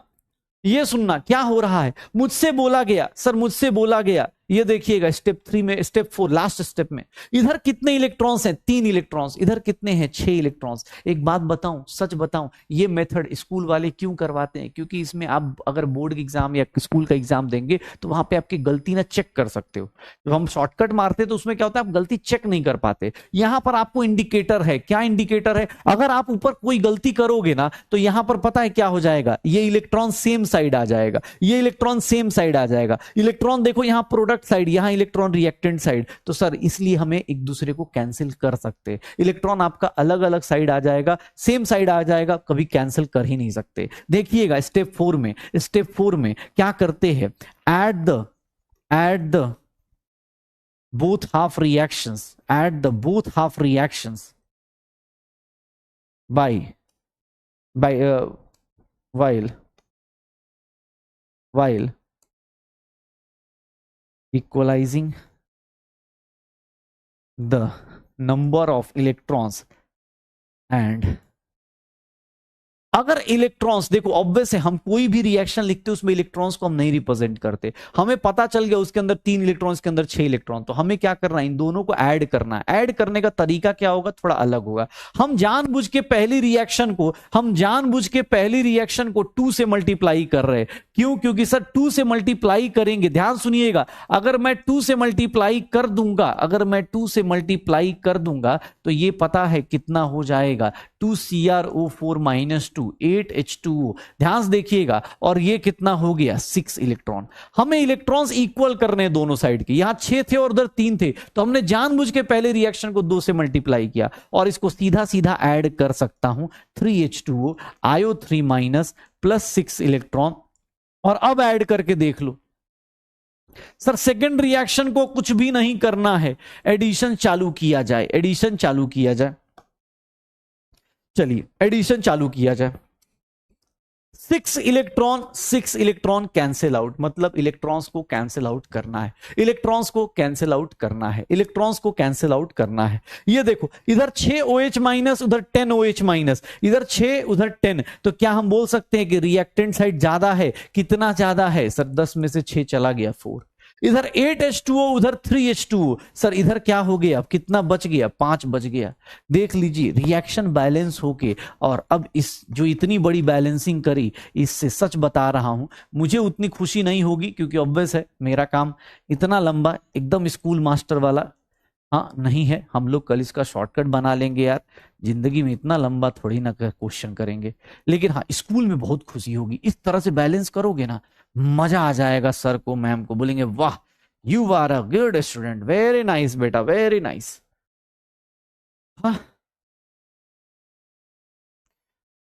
ये सुनना क्या हो रहा है। मुझसे बोला गया, सर मुझसे बोला गया, ये देखिएगा स्टेप 3 में, स्टेप 4 लास्ट स्टेप में, इधर कितने इलेक्ट्रॉन्स हैं? 3 इलेक्ट्रॉन्स। इधर कितने हैं? 6 इलेक्ट्रॉन्स। एक बात बताऊं, सच बताऊं, ये मेथड स्कूल वाले क्यों करवाते हैं? क्योंकि इसमें आप अगर बोर्ड के एग्जाम या स्कूल का एग्जाम देंगे तो वहां पे आपकी गलती ना चेक कर सकते हो। जब हम शॉर्टकट मारते तो उसमें क्या होता है, आप गलती चेक नहीं कर पाते। यहां पर आपको इंडिकेटर है। क्या इंडिकेटर है? अगर आप ऊपर कोई गलती करोगे ना तो यहां पर पता है क्या हो जाएगा, ये इलेक्ट्रॉन सेम साइड आ जाएगा, ये इलेक्ट्रॉन सेम साइड आ जाएगा। इलेक्ट्रॉन देखो यहां प्रोडक्ट साइड, यहां इलेक्ट्रॉन रिएक्टेंट साइड, तो सर इसलिए हमें एक दूसरे को कैंसिल कर सकते हैं। इलेक्ट्रॉन आपका अलग अलग साइड आ जाएगा, सेम साइड आ जाएगा, कभी कैंसिल कर ही नहीं सकते। देखिएगा स्टेप 4 में, स्टेप 4 में क्या करते हैं, at the both half reactions, at the both half reactions by while equalizing the number of electrons and, अगर इलेक्ट्रॉन्स, देखो ऑब्वियस है, हम कोई भी रिएक्शन लिखते हैं उसमें इलेक्ट्रॉन्स को हम नहीं रिप्रेजेंट करते। हमें पता चल गया उसके अंदर 3 इलेक्ट्रॉन्स के अंदर 6 इलेक्ट्रॉन, तो हमें क्या करना है, इन दोनों को ऐड करना है। ऐड करने का तरीका क्या होगा, थोड़ा अलग होगा। हम जानबूझ के पहली रिएक्शन को 2 से मल्टीप्लाई कर रहे हैं। क्यों? क्योंकि सर 2 से मल्टीप्लाई करेंगे, ध्यान सुनिएगा, अगर मैं 2 से मल्टीप्लाई कर दूंगा, तो ये पता है कितना हो जाएगा, 2CrO4 - 2 8H2O। ध्यान से देखिएगा, और ये कितना हो गया, 6 इलेक्ट्रॉन। हमें इलेक्ट्रॉन्स इक्वल करने हैं दोनों साइड के, यहां 6 थे और उधर 3 थे, तो हमने जानबूझ के पहले रिएक्शन को 2 से मल्टीप्लाई किया, और इसको सीधा सीधा ऐड कर सकता हूं, 3H2O IO3- प्लस 6 इलेक्ट्रॉन। और अब ऐड करके देख लो सर, सेकेंड रिएक्शन को कुछ भी नहीं करना है, एडिशन चालू किया जाए। चलिए एडिशन चालू किया जाए। 6 इलेक्ट्रॉन कैंसिल आउट, मतलब इलेक्ट्रॉन्स को कैंसिल आउट करना है। ये देखो, इधर 6 OH-, उधर 10 OH-, इधर 6 उधर 10, तो क्या हम बोल सकते हैं कि रिएक्टेंट साइड ज्यादा है? कितना ज्यादा है सर? 10 में से 6 चला गया, 4। इधर 8H2O, उधर 3H2O, सर इधर क्या हो गया, अब कितना बच गया, 5 बच गया। देख लीजिए रिएक्शन बैलेंस होके, और अब इस जो इतनी बड़ी बैलेंसिंग करी, इससे सच बता रहा हूं मुझे उतनी खुशी नहीं होगी, क्योंकि ऑब्वियस है मेरा काम इतना लंबा एकदम स्कूल मास्टर वाला नहीं है। हम लोग कल इसका शॉर्टकट बना लेंगे यार, जिंदगी में इतना लंबा थोड़ी ना क्वेश्चन करेंगे। लेकिन स्कूल में बहुत खुशी होगी, इस तरह से बैलेंस करोगे ना, मजा आ जाएगा। सर को, मैम को बोलेंगे, वाह you are a good student, very nice बेटा, वेरी नाइस।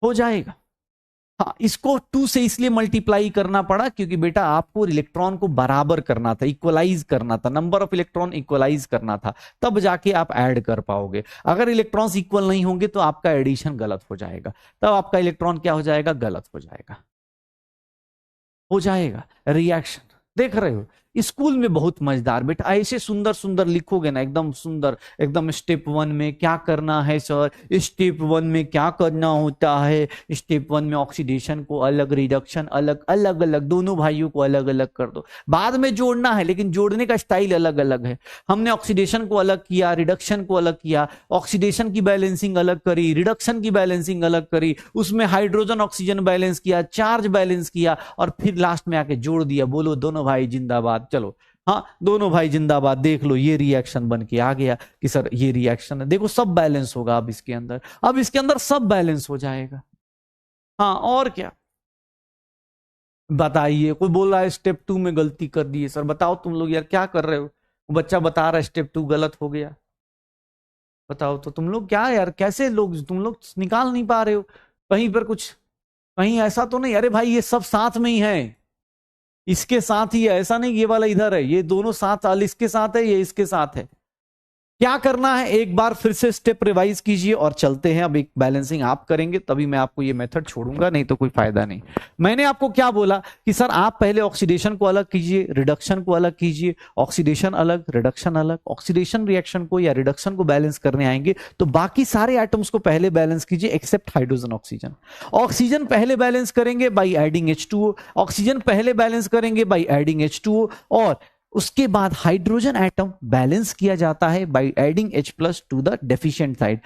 हो जाएगा। इसको 2 से इसलिए मल्टीप्लाई करना पड़ा क्योंकि बेटा आपको इलेक्ट्रॉन को बराबर करना था, इक्वलाइज करना था, नंबर ऑफ इलेक्ट्रॉन इक्वलाइज करना था, तब जाके आप ऐड कर पाओगे। अगर इलेक्ट्रॉन्स इक्वल नहीं होंगे तो आपका एडिशन गलत हो जाएगा, तब आपका इलेक्ट्रॉन क्या हो जाएगा, गलत हो जाएगा। रिएक्शन देख रहे हो, स्कूल में बहुत मजेदार बेटा, ऐसे सुंदर सुंदर लिखोगे ना, एकदम सुंदर, एकदम स्टेप 1 में क्या करना है सर, स्टेप 1 में क्या करना होता है, स्टेप 1 में ऑक्सीडेशन को अलग, रिडक्शन अलग, अलग अलग, दोनों भाइयों को अलग अलग कर दो। बाद में जोड़ना है, लेकिन जोड़ने का स्टाइल अलग अलग है। हमने ऑक्सीडेशन को अलग किया, रिडक्शन को अलग किया, ऑक्सीडेशन की बैलेंसिंग अलग करी, रिडक्शन की बैलेंसिंग अलग करी, उसमें हाइड्रोजन ऑक्सीजन बैलेंस किया, चार्ज बैलेंस किया, और फिर लास्ट में आके जोड़ दिया। बोलो दोनों भाई जिंदाबाद। चलो दोनों भाई जिंदाबाद। देख लो ये रिएक्शन बन के आ गया कि सर ये रिएक्शन है, देखो सब बैलेंस होगा अब इसके अंदर सब बैलेंस हो जाएगा। और क्या बताइए, कोई बोल रहा है स्टेप 2 में गलती कर दी है सर, बताओ तुम लोग यार क्या कर रहे हो, बच्चा बता रहा है स्टेप 2 गलत हो गया, बताओ तो तुम लोग क्या यार, कैसे लोग तुम लोग निकाल नहीं पा रहे हो कहीं पर कुछ, कहीं ऐसा तो नहीं? अरे भाई ये सब साथ में ही है, इसके साथ ही है, ऐसा नहीं ये वाला इधर है, ये दोनों साथ, इसके साथ है, ये इसके साथ है। क्या करना है, एक बार फिर से स्टेप रिवाइज कीजिए और चलते हैं। अब एक बैलेंसिंग आप करेंगे तभी मैं आपको ये मेथड छोड़ूंगा, नहीं तो कोई फायदा नहीं। मैंने आपको क्या बोला कि सर आप पहले ऑक्सीडेशन को अलग कीजिए, रिडक्शन को अलग कीजिए, ऑक्सीडेशन अलग, रिडक्शन अलग। ऑक्सीडेशन रिएक्शन को या रिडक्शन को बैलेंस करने आएंगे तो बाकी सारे एटम्स को पहले बैलेंस कीजिए एक्सेप्ट हाइड्रोजन ऑक्सीजन। ऑक्सीजन पहले बैलेंस करेंगे बाई एडिंग H2O, ऑक्सीजन पहले बैलेंस करेंगे बाई एडिंग H2O, और उसके बाद हाइड्रोजन एटम बैलेंस किया जाता है by adding H+ to the deficient side.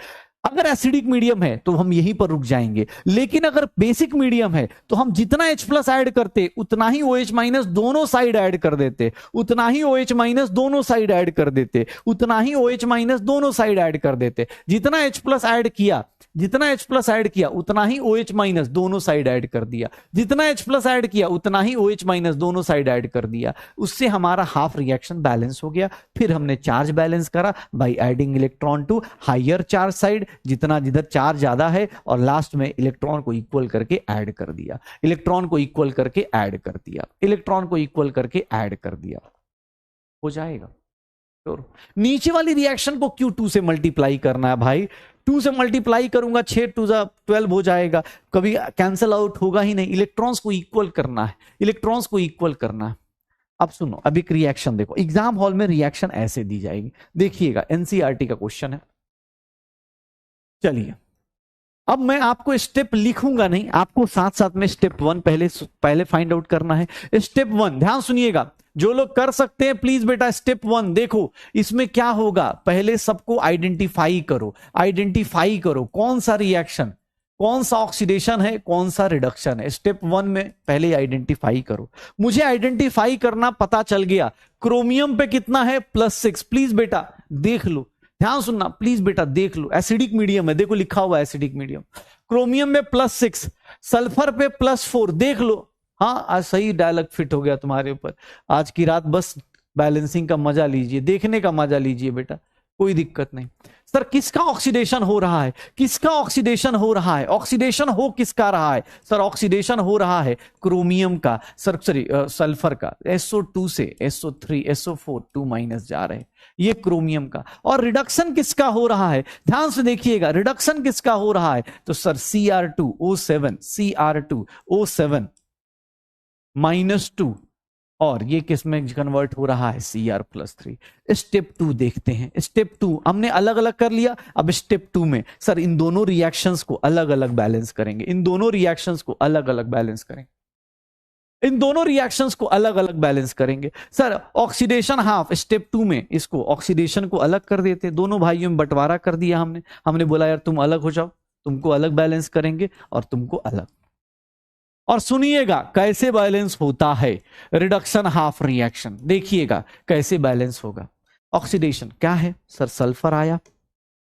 अगर एसिडिक मीडियम है तो हम यहीं पर रुक जाएंगे, लेकिन अगर बेसिक मीडियम है तो हम जितना H+ ऐड करते उतना ही OH- दोनों साइड ऐड कर देते, उतना ही OH- दोनों साइड ऐड कर देते, उतना ही OH- दोनों साइड ऐड कर देते। जितना H+ ऐड किया, जितना H+ ऐड किया उतना ही OH- दोनों साइड ऐड कर दिया, जितना H+ ऐड किया उतना ही OH- दोनों साइड ऐड कर दिया। उससे हमारा हाफ रिएक्शन बैलेंस हो गया। फिर हमने चार्ज बैलेंस करा by adding electron to higher charge side, जितना जिधर चार्ज ज्यादा है, और लास्ट में इलेक्ट्रॉन को इक्वल करके ऐड कर दिया, इलेक्ट्रॉन को इक्वल करके ऐड कर दिया, इलेक्ट्रॉन को इक्वल करके ऐड कर दिया। हो जाएगा। तो नीचे वाली रिएक्शन को क्यों 2 से मल्टीप्लाई करना है भाई? 2 से मल्टीप्लाई करूंगा 6 2 12 हो जाएगा, कभी कैंसिल आउट होगा ही नहीं। इलेक्ट्रॉन्स को इक्वल करना है, इलेक्ट्रॉन्स को इक्वल करना है। अब सुनो, अभी एक रिएक्शन देखो, एग्जाम हॉल में रिएक्शन ऐसे दी जाएगी, देखिएगा, एनसीईआरटी का क्वेश्चन है। चलिए, अब मैं आपको स्टेप लिखूंगा नहीं, आपको साथ साथ में स्टेप 1 पहले फाइंड आउट करना है। स्टेप 1 ध्यान सुनिएगा, जो लोग कर सकते हैं प्लीज बेटा स्टेप 1 देखो। इसमें क्या होगा, पहले सबको आइडेंटिफाई करो, आइडेंटिफाई करो कौन सा रिएक्शन, कौन सा ऑक्सीडेशन है, कौन सा रिडक्शन है। स्टेप 1 में पहले आइडेंटिफाई करो। मुझे आइडेंटिफाई करना पता चल गया, क्रोमियम पे कितना है +6, प्लीज बेटा देख लो, ध्यान सुनना प्लीज बेटा देख लो, एसिडिक मीडियम है, देखो लिखा हुआ है एसिडिक मीडियम, क्रोमियम में +6, सल्फर पे +4, देख लो। हाँ, आज सही डायलॉग फिट हो गया तुम्हारे ऊपर, आज की रात बस बैलेंसिंग का मजा लीजिए, देखने का मजा लीजिए बेटा, कोई दिक्कत नहीं। सर किसका ऑक्सीडेशन हो रहा है, किसका ऑक्सीडेशन हो रहा है, ऑक्सीडेशन हो किसका रहा है सर, ऑक्सीडेशन हो रहा है क्रोमियम का, सर सॉरी सल्फर का, SO2 से SO3 SO4 2- जा रहे हैं, ये क्रोमियम का। और रिडक्शन किसका हो रहा है, ध्यान से देखिएगा, रिडक्शन किसका हो रहा है, तो सर Cr2O7 Cr2O7 -2, और ये किस में कन्वर्ट हो रहा है, Cr+3। स्टेप 2 देखते हैं, स्टेप 2 हमने अलग अलग कर लिया, अब स्टेप 2 में सर इन दोनों रिएक्शंस को अलग अलग बैलेंस करेंगे, इन दोनों रिएक्शंस को अलग अलग बैलेंस करेंगे, इन दोनों रिएक्शंस को अलग अलग बैलेंस करेंगे। सर ऑक्सीडेशन हाफ, स्टेप 2 में इसको ऑक्सीडेशन को अलग कर देते, दोनों भाइयों में बंटवारा कर दिया हमने बोला यार तुम अलग हो जाओ, तुमको अलग बैलेंस करेंगे और तुमको अलग। और सुनिएगा कैसे बैलेंस होता है रिडक्शन हाफ रिएक्शन, देखिएगा कैसे बैलेंस होगा। ऑक्सीडेशन क्या है सर, सल्फर आया,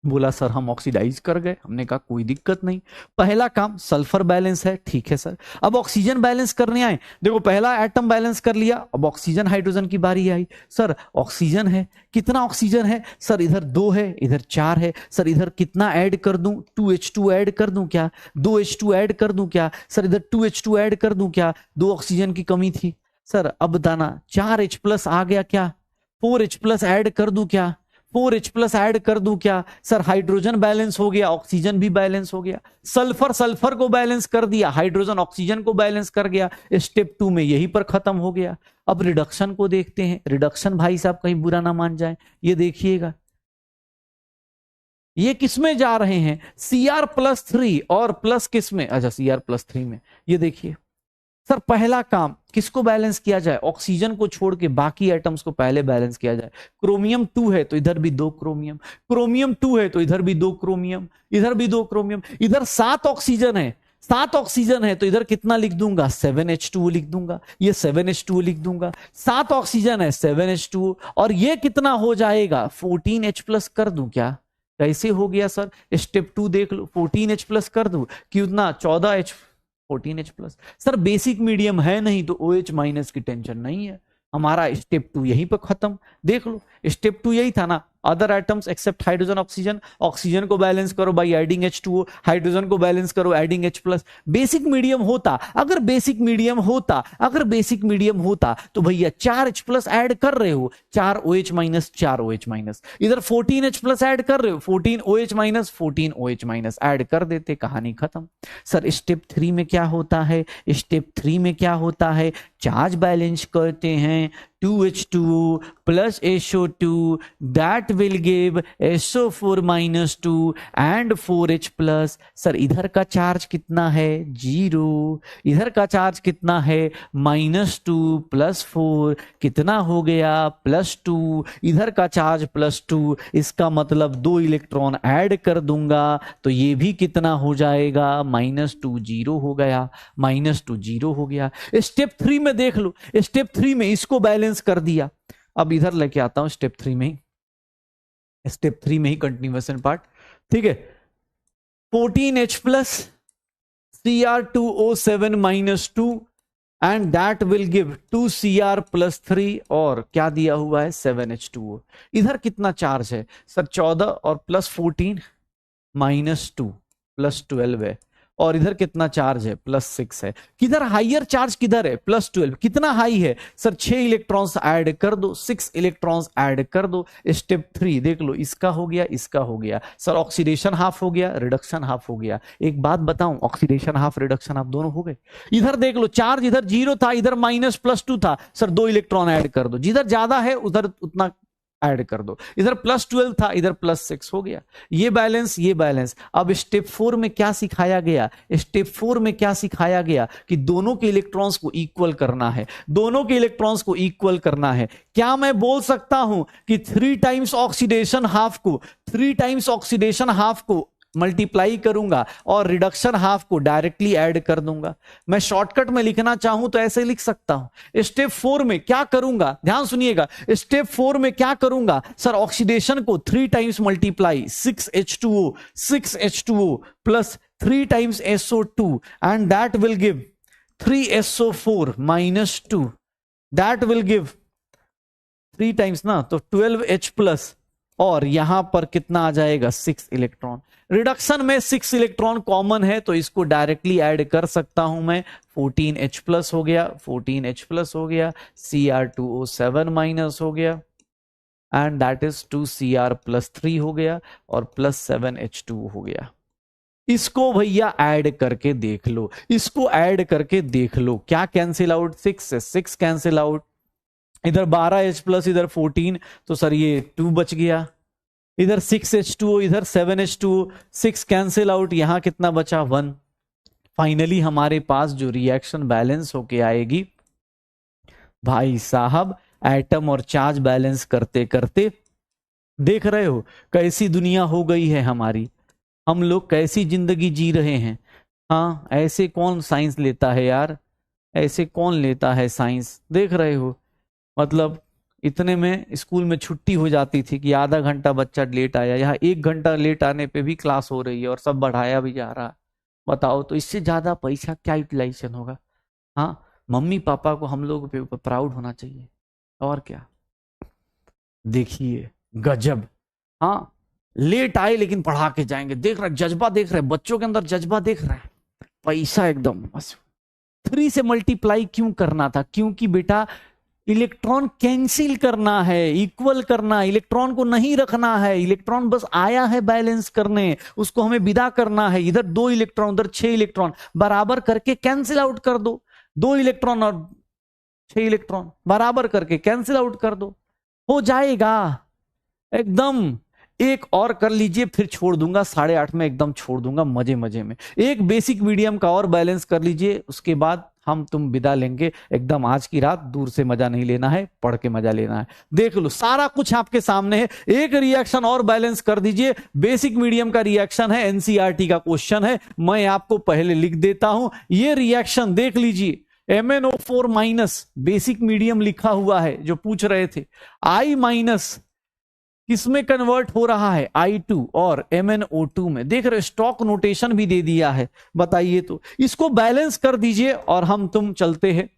बोला सर हम ऑक्सीडाइज कर गए, हमने कहा कोई दिक्कत नहीं, पहला काम सल्फर बैलेंस है, ठीक है सर। अब ऑक्सीजन बैलेंस करने आए, देखो पहला एटम बैलेंस कर लिया, अब ऑक्सीजन हाइड्रोजन की बारी आई। सर ऑक्सीजन है, कितना ऑक्सीजन है सर, इधर 2 है, इधर 4 है, सर इधर कितना ऐड कर दूं, 2H2 ऐड कर दूं क्या, 2H2 ऐड कर दूं क्या, सर इधर 2H2 ऐड कर दूं क्या, 2 ऑक्सीजन की कमी थी सर, अब दाना 4H+ आ गया क्या, 4H+ ऐड कर दूं क्या, 4H+ ऐड कर दूं क्या, सर हाइड्रोजन बैलेंस हो गया, ऑक्सीजन भी बैलेंस हो गया, सल्फर को बैलेंस कर दिया, हाइड्रोजन ऑक्सीजन को बैलेंस कर गया। स्टेप 2 में यहीं पर खत्म हो गया। अब रिडक्शन को देखते हैं, रिडक्शन भाई साहब कहीं बुरा ना मान जाए, ये देखिएगा ये किसमें जा रहे हैं, Cr+3 और प्लस किसमें, अच्छा Cr+3 में, ये देखिए सर पहला काम किसको बैलेंस किया जाए, ऑक्सीजन को छोड़ के बाकी एटम्स को पहले बैलेंस किया जाए। क्रोमियम 2 है तो इधर भी 2 क्रोमियम, क्रोमियम 2 है तो इधर भी 2 क्रोमियम, इधर भी 2 क्रोमियम, इधर 7 ऑक्सीजन है, 7 ऑक्सीजन है तो इधर कितना लिख दूंगा, 7H2O लिख दूंगा, ये 7H2O लिख दूंगा, 7 ऑक्सीजन है 7H2O, और ये कितना हो जाएगा 14H+ कर दूं क्या, कैसे हो गया सर, स्टेप 2 देख लो, 14H+ कर दूं कितना 14H+। सर बेसिक मीडियम है नहीं तो OH- की टेंशन नहीं है, हमारा स्टेप 2 यहीं पर खत्म। देख लो स्टेप 2 यही था ना, other atoms except hydrogen oxygen, oxygen को बैलेंस करो बाय एडिंग H2O, हाइड्रोजन को बैलेंस करो एडिंग H+। बेसिक मीडियम होता, अगर बेसिक मीडियम होता तो भैया 4H+ ऐड कर रहे हो, 4OH-, 4OH-, इधर 14H+ ऐड कर रहे हो, 14OH-, 14OH- ऐड कर देते, कहानी खत्म। सर स्टेप 3 में क्या होता है, स्टेप 3 में क्या होता है, चार्ज बैलेंस करते हैं, 2H2O plus SO2 that will give SO4 - 2 and 4H+। Sir इधर का चार्ज कितना है 0, इधर का चार्ज कितना है -2 + 4 कितना हो गया +2, इधर का चार्ज +2, इसका मतलब 2 इलेक्ट्रॉन ऐड कर दूंगा तो ये भी कितना हो जाएगा -2, 0 हो गया, -2 0 हो गया। स्टेप 3 में देख लो, स्टेप 3 में इसको बैलेंस कर दिया। अब इधर लेके आता हूं स्टेप 3 में ही कंटिन्यूएशन पार्ट, ठीक है। 14H+ Cr2O7 - 2 and that will give 2Cr+3 और क्या दिया हुआ है 7H2O। इधर कितना चार्ज है सर 14 और +14 -2 +12 है, और इधर कितना चार्ज है, +6 है। किधर हाइयर चार्ज किधर है, +12। कितना हाई है सर, 6 इलेक्ट्रॉन्स ऐड कर दो, 6 इलेक्ट्रॉन्स ऐड कर दो। स्टेप 3 देख लो, इसका हो गया, इसका हो गया सर, ऑक्सीडेशन हाफ हो गया, रिडक्शन हाफ हो गया। एक बात बताऊं, ऑक्सीडेशन हाफ रिडक्शन हाफ दोनों हो गए। इधर देख लो, चार्ज इधर 0 था, इधर -+2 था सर, 2 इलेक्ट्रॉन ऐड कर दो, जिधर ज्यादा है उधर उतना ऐड कर दो। इधर +12 था, इधर +6 हो गया। ये बैलेंस, ये बैलेंस। अब स्टेप 4 में क्या सिखाया गया, स्टेप 4 में क्या सिखाया गया कि दोनों के इलेक्ट्रॉन्स को इक्वल करना है, दोनों के इलेक्ट्रॉन्स को इक्वल करना है। क्या मैं बोल सकता हूं कि 3 टाइम्स ऑक्सीडेशन हाफ को, 3 टाइम्स ऑक्सीडेशन हाफ को मल्टीप्लाई करूंगा और रिडक्शन हाफ को डायरेक्टली ऐड कर दूंगा। मैं शॉर्टकट में लिखना चाहूं तो ऐसे लिख सकता हूं। स्टेप 4 में क्या करूंगा, ध्यान सुनिएगा, स्टेप 4 में क्या करूंगा सर, ऑक्सीडेशन को 3 times multiply, 6H2O plus 3 times SO2 and that will give 3SO4 -2, that will give 3 times ना, तो 12H प्लस, और यहां पर कितना आ जाएगा, 6 इलेक्ट्रॉन। रिडक्शन में 6 इलेक्ट्रॉन कॉमन है तो इसको डायरेक्टली ऐड कर सकता हूं मैं, 14H प्लस हो गया, 14H प्लस हो गया, Cr2O7 माइनस हो गया एंड दैट इज 2Cr+3 हो गया और +7H2 हो गया। इसको भैया ऐड करके देख लो, इसको ऐड करके देख लो, क्या कैंसिल आउट, 6 से 6 कैंसिल आउट, इधर 12H प्लस, इधर 14, तो सर ये 2 बच गया, इधर 6H2O, इधर 7H2O, 6 कैंसिल आउट, यहां कितना बचा, 1। फाइनली हमारे पास जो रिएक्शन बैलेंस होके आएगी, भाई साहब एटम और चार्ज बैलेंस करते करते देख रहे हो कैसी दुनिया हो गई है हमारी, हम लोग कैसी जिंदगी जी रहे हैं। हाँ, ऐसे कौन साइंस लेता है यार, ऐसे कौन लेता है साइंस, देख रहे हो। मतलब इतने में स्कूल में छुट्टी हो जाती थी कि आधा घंटा बच्चा लेट आया, यहाँ 1 घंटा लेट आने पे भी क्लास हो रही है और सब बढ़ाया भी जा रहा है। बताओ तो इससे ज्यादा पैसा क्या यूटिलाइजेशन होगा। हाँ, मम्मी पापा को हम लोग पे प्राउड होना चाहिए, और क्या। देखिए गजब, हाँ लेट आए लेकिन पढ़ा के जाएंगे, देख रहे जज्बा, देख रहे बच्चों के अंदर जज्बा, देख रहे पैसा एकदम बस। 3 से मल्टीप्लाई क्यों करना था, क्योंकि बेटा इलेक्ट्रॉन कैंसिल करना है, इक्वल करना, इलेक्ट्रॉन को नहीं रखना है, इलेक्ट्रॉन बस आया है बैलेंस करने, उसको हमें विदा करना है। इधर 2 इलेक्ट्रॉन, उधर 6 इलेक्ट्रॉन, बराबर करके कैंसिल आउट कर दो, 2 इलेक्ट्रॉन और 6 इलेक्ट्रॉन बराबर करके कैंसिल आउट कर दो, हो जाएगा एकदम। एक और कर लीजिए फिर छोड़ दूंगा, 8:30 में एकदम छोड़ दूंगा मजे मजे में। एक बेसिक मीडियम का और बैलेंस कर लीजिए, उसके बाद हम तुम विदा लेंगे एकदम। आज की रात दूर से मजा नहीं लेना है, पढ़ के मजा लेना है। देख लो सारा कुछ आपके सामने है, एक रिएक्शन और बैलेंस कर दीजिए। बेसिक मीडियम का रिएक्शन है, एनसीईआरटी का क्वेश्चन है, मैं आपको पहले लिख देता हूं। ये रिएक्शन देख लीजिए, MnO4- बेसिक मीडियम लिखा हुआ है जो पूछ रहे थे, I- किसमें कन्वर्ट हो रहा है, I2 और MnO2 में। देख रहे स्टॉक नोटेशन भी दे दिया है, बताइए तो। इसको बैलेंस कर दीजिए और हम तुम चलते हैं,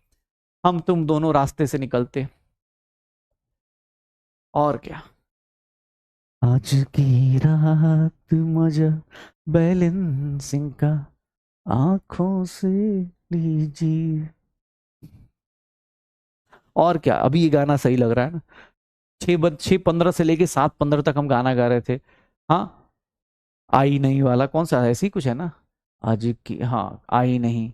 हम तुम दोनों रास्ते से निकलते, और क्या। आज की रात मजा बैलेंसिंग का आंखों से लीजिए, और क्या। अभी ये गाना सही लग रहा है ना, 6:15 से लेके 7:15 तक हम गाना गा रहे थे। हाँ, आई नहीं वाला कौन सा, ऐसी कुछ है ना आज की, हाँ आई नहीं।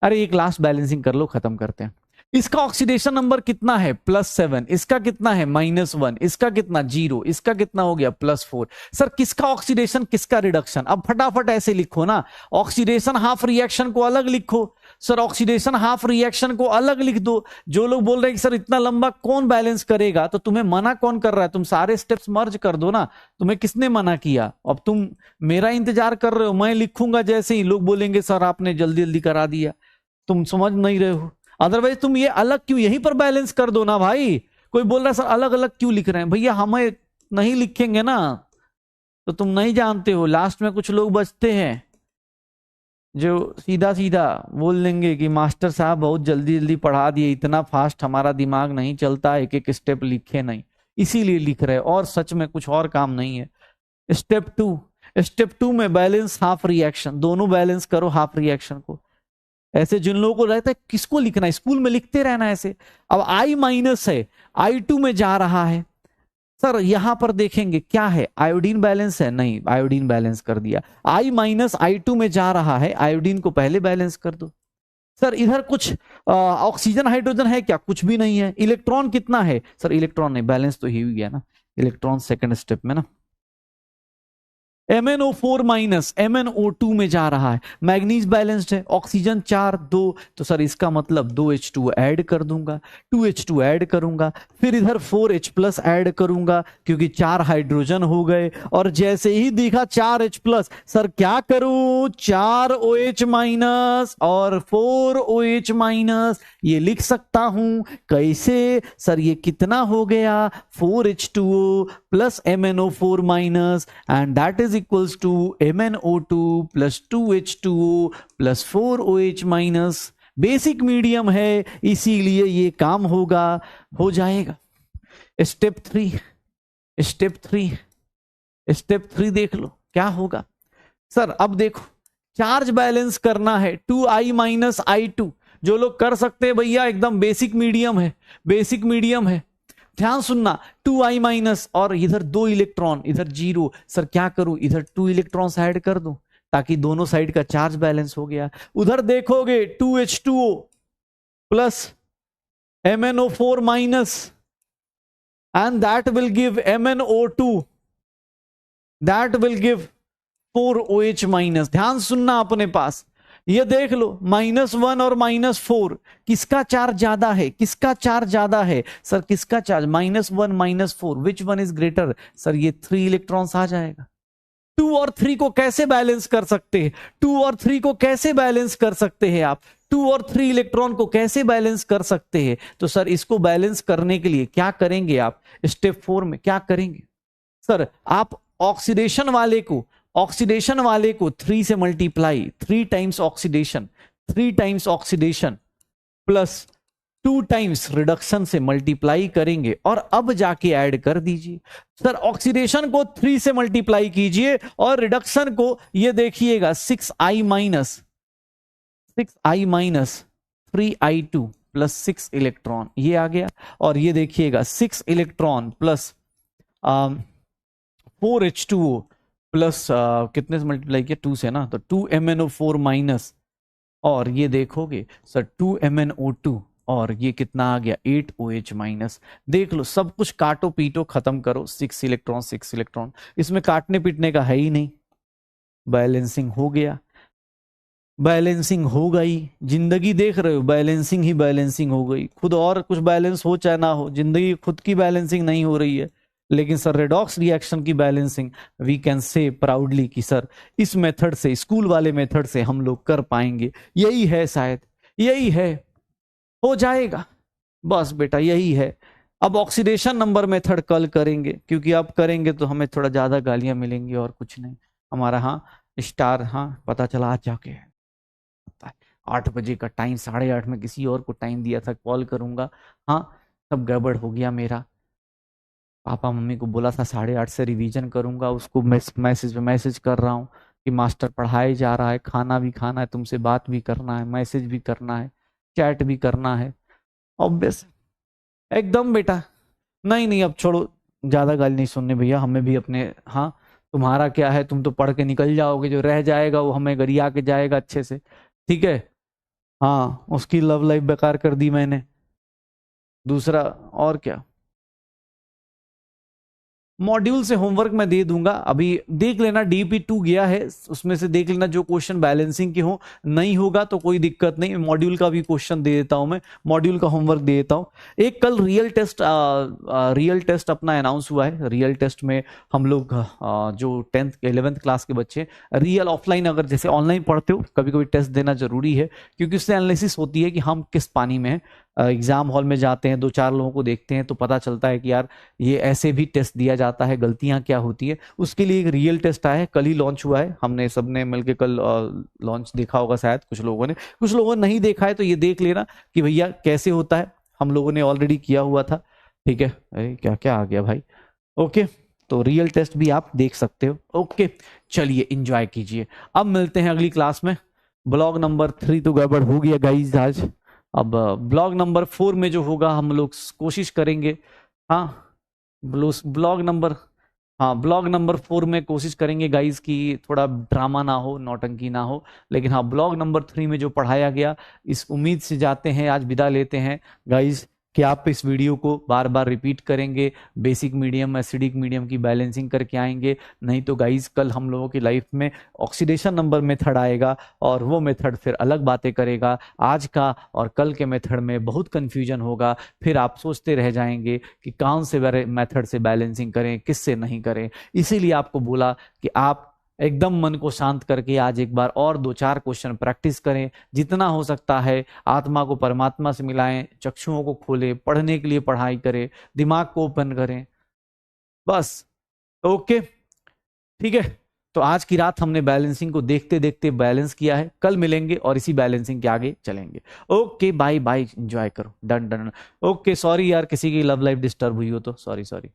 अरे एक लास्ट बैलेंसिंग कर लो, खत्म करते हैं। इसका ऑक्सीडेशन नंबर कितना है, +7, इसका कितना है, -1, इसका कितना 0, इसका कितना हो गया +4। सर किसका ऑक्सीडेशन किसका रिडक्शन, अब फटाफट ऐसे लिखो ना, ऑक्सीडेशन हाफ रिएक्शन को अलग लिखो। सर ऑक्सीडेशन हाफ रिएक्शन को अलग लिख दो। जो लोग बोल रहे हैं कि सर इतना लंबा कौन बैलेंस करेगा, तो तुम्हें मना कौन कर रहा है, तुम सारे स्टेप्स मर्ज कर दो ना, तुम्हें किसने मना किया। अब तुम मेरा इंतजार कर रहे हो, मैं लिखूंगा जैसे ही लोग बोलेंगे सर आपने जल्दी जल्दी करा दिया, तुम समझ नहीं रहे हो। अदरवाइज तुम ये अलग क्यों, यहीं पर बैलेंस कर दो ना भाई। कोई बोल रहा है सर अलग अलग क्यों लिख रहे हैं, भैया हमें नहीं लिखेंगे ना तो तुम नहीं जानते हो। लास्ट में कुछ लोग बचते हैं जो सीधा सीधा बोल देंगे कि मास्टर साहब बहुत जल्दी जल्दी पढ़ा दिए, इतना फास्ट हमारा दिमाग नहीं चलता, एक एक स्टेप लिखे नहीं, इसीलिए लिख रहे, और सच में कुछ और काम नहीं है। स्टेप 2, स्टेप 2 में बैलेंस हाफ रिएक्शन, दोनों बैलेंस करो हाफ रिएक्शन को। ऐसे जिन लोगों को रहता है किसको लिखना है, स्कूल में लिखते रहना ऐसे। अब I माइनस है, I2 में जा रहा है। सर यहां पर देखेंगे क्या है, आयोडीन बैलेंस है, नहीं आयोडीन बैलेंस कर दिया। I माइनस I2 में जा रहा है, आयोडीन को पहले बैलेंस कर दो। सर इधर कुछ ऑक्सीजन हाइड्रोजन है क्या, कुछ भी नहीं है। इलेक्ट्रॉन कितना है, सर इलेक्ट्रॉन नहीं, बैलेंस तो ही गया ना, इलेक्ट्रॉन सेकंड स्टेप में ना। MnO4 माइनस MnO2 में जा रहा है, मैग्नीज बैलेंस्ड है, ऑक्सीजन 4 2, तो सर इसका मतलब 2H2 ऐड कर दूंगा, 2H2 ऐड करूंगा, फिर इधर 4H प्लस ऐड करूंगा क्योंकि 4 हाइड्रोजन हो गए। और जैसे ही दिखा 4H प्लस, सर क्या करूं, 4OH माइनस और 4OH माइनस, ये लिख सकता हूं कैसे सर, ये कितना हो गया, 4H2O plus MnO4 minus and that is equals to MnO2 plus 2H2O plus 4OH minus. Basic medium है इसीलिए ये काम होगा, हो जाएगा। स्टेप 3, स्टेप 3, स्टेप 3 देख लो क्या होगा। सर अब देखो चार्ज बैलेंस करना है 2I माइनस I2, जो लोग कर सकते हैं भैया एकदम बेसिक मीडियम है, बेसिक मीडियम है। ध्यान सुनना, 2I माइनस और इधर 2 इलेक्ट्रॉन, इधर 0, सर क्या करूं, इधर 2 इलेक्ट्रॉन्स ऐड कर दूं ताकि दोनों साइड का चार्ज बैलेंस हो गया। उधर देखोगे 2H2O plus MnO4 minus and that will give MnO2, that will give 4OH minus. ध्यान सुनना अपने पास, ये देख लो -1 और -4, किसका चार्ज ज्यादा है, किसका चार्ज ज्यादा है, सर किसका charge, -1 -4, which one is greater, sir ये 3 इलेक्ट्रॉन्स आ जाएगा। 2 और 3 को कैसे बैलेंस कर सकते हैं, 2 और 3 को कैसे बैलेंस कर सकते हैं आप, 2 और 3 इलेक्ट्रॉन को कैसे बैलेंस कर सकते हैं। तो सर इसको बैलेंस करने के लिए क्या करेंगे आप, स्टेप 4 में क्या करेंगे, सर आप ऑक्सीडेशन वाले को 3 से multiply, 3 times oxidation, 3 times oxidation plus 2 times reduction से मल्टीप्लाई करेंगे और अब जाके ऐड कर दीजिए। सर ऑक्सीडेशन को 3 से मल्टीप्लाई कीजिए और रिडक्शन को ये देखिएगा 6I minus 3I2 plus 6 electron, ये आ गया। और ये देखिएगा 6 इलेक्ट्रॉन प्लस 4H2O प्लस कितने से मल्टीप्लाई किया, 2 से ना, तो 2 MnO4 माइनस, और ये देखोगे सर 2 MnO2 और ये कितना आ गया 8 OH माइनस। देख लो सब कुछ काटो पीटो खत्म करो, 6 इलेक्ट्रॉन 6 इलेक्ट्रॉन, इसमें काटने पीटने का है ही नहीं। बैलेंसिंग हो गया, बैलेंसिंग हो गई, जिंदगी देख रहे हो बैलेंसिंग ही बैलेंसिंग हो गई। खुद और कुछ बैलेंस हो चाहे ना हो, जिंदगी खुद की बैलेंसिंग नहीं हो रही है, लेकिन सर रेडॉक्स रिएक्शन की balancing we can say proudly कि सर इस मेथड से, स्कूल वाले मेथड से हम लोग कर पाएंगे। यही है शायद, यही है, हो जाएगा बस बेटा, यही है। अब ऑक्सीडेशन नंबर मेथड कल करेंगे, क्योंकि अब करेंगे तो हमें थोड़ा ज्यादा गालियां मिलेंगी और कुछ नहीं। हमारा हाँ स्टार, हाँ पता चला आज जाके 8 बजे का टाइम, 8:30 में किसी और को टाइम दिया था, कॉल करूंगा, हाँ सब गड़बड़ हो गया मेरा। पापा मम्मी को बोला था 8:30 से रिवीजन करूंगा, उसको मैसेज पे मैसेज कर रहा हूँ कि मास्टर पढ़ाए जा रहा है, खाना भी खाना है, तुमसे बात भी करना है, मैसेज भी करना है, चैट भी करना है, ऑब्वियस एकदम बेटा। नहीं नहीं अब छोड़ो, ज्यादा गाली नहीं सुनने भैया, हमें भी अपने, हाँ तुम्हारा क्या है, तुम तो पढ़ के निकल जाओगे, जो रह जाएगा वो हमें गरिया के जाएगा अच्छे से, ठीक है। हाँ उसकी लव लाइफ बेकार कर दी मैंने, दूसरा और क्या। मॉड्यूल से होमवर्क मैं दे दूंगा, अभी देख लेना, DP2 गया है उसमें से देख लेना जो क्वेश्चन बैलेंसिंग के हो, नहीं होगा तो कोई दिक्कत नहीं, मॉड्यूल का भी क्वेश्चन दे देता हूं मैं, मॉड्यूल का होमवर्क दे देता हूं। एक कल रियल टेस्ट अपना अनाउंस हुआ है, रियल टेस्ट में हम लोग जो 10th 11th क्लास के बच्चे रियल ऑफलाइन, अगर जैसे ऑनलाइन पढ़ते हो कभी कभी टेस्ट देना जरूरी है, क्योंकि उससे एनालिसिस होती है कि हम किस पानी में हैं। एग्जाम हॉल में जाते हैं, 2-4 लोगों को देखते हैं तो पता चलता है कि यार ये ऐसे भी टेस्ट दिया जाता है, गलतियां क्या होती है, उसके लिए एक रियल टेस्ट आया है, कल ही लॉन्च हुआ है, हमने सबने मिलकर कल लॉन्च देखा होगा शायद, कुछ लोगों ने, कुछ लोगों ने नहीं देखा है तो ये देख लेना कि भैया कैसे होता है, हम लोगों ने ऑलरेडी किया हुआ था, ठीक है। अरे क्या क्या आ गया भाई, ओके तो रियल टेस्ट भी आप देख सकते हो। ओके, चलिए एंजॉय कीजिए। अब मिलते हैं अगली क्लास में। ब्लॉग नंबर 3 तो गड़बड़ हो गया गाइज आज। अब ब्लॉग नंबर 4 में जो होगा हम लोग कोशिश करेंगे, हाँ ब्लॉग नंबर, हाँ ब्लॉग नंबर 4 में कोशिश करेंगे गाइज कि थोड़ा ड्रामा ना हो, नौटंकी ना हो। लेकिन हाँ ब्लॉग नंबर 3 में जो पढ़ाया गया, इस उम्मीद से जाते हैं, आज विदा लेते हैं गाइज कि आप इस वीडियो को बार बार रिपीट करेंगे, बेसिक मीडियम एसिडिक मीडियम की बैलेंसिंग करके आएंगे। नहीं तो गाइज कल हम लोगों की लाइफ में ऑक्सीडेशन नंबर मेथड आएगा और वो मेथड फिर अलग बातें करेगा। आज का और कल के मेथड में बहुत कंफ्यूजन होगा, फिर आप सोचते रह जाएंगे कि कौन से मेथड से बैलेंसिंग करें, किससे नहीं करें। इसीलिए आपको बोला कि आप एकदम मन को शांत करके आज एक बार और 2-4 क्वेश्चन प्रैक्टिस करें, जितना हो सकता है आत्मा को परमात्मा से मिलाएं, चक्षुओं को खोलें, पढ़ने के लिए पढ़ाई करें, दिमाग को ओपन करें, बस। ओके ठीक है, तो आज की रात हमने बैलेंसिंग को देखते देखते बैलेंस किया है। कल मिलेंगे और इसी बैलेंसिंग के आगे चलेंगे। ओके बाय बाय, एंजॉय करो, डन डन। ओके सॉरी यार, किसी की लव लाइफ डिस्टर्ब हुई हो तो सॉरी सॉरी।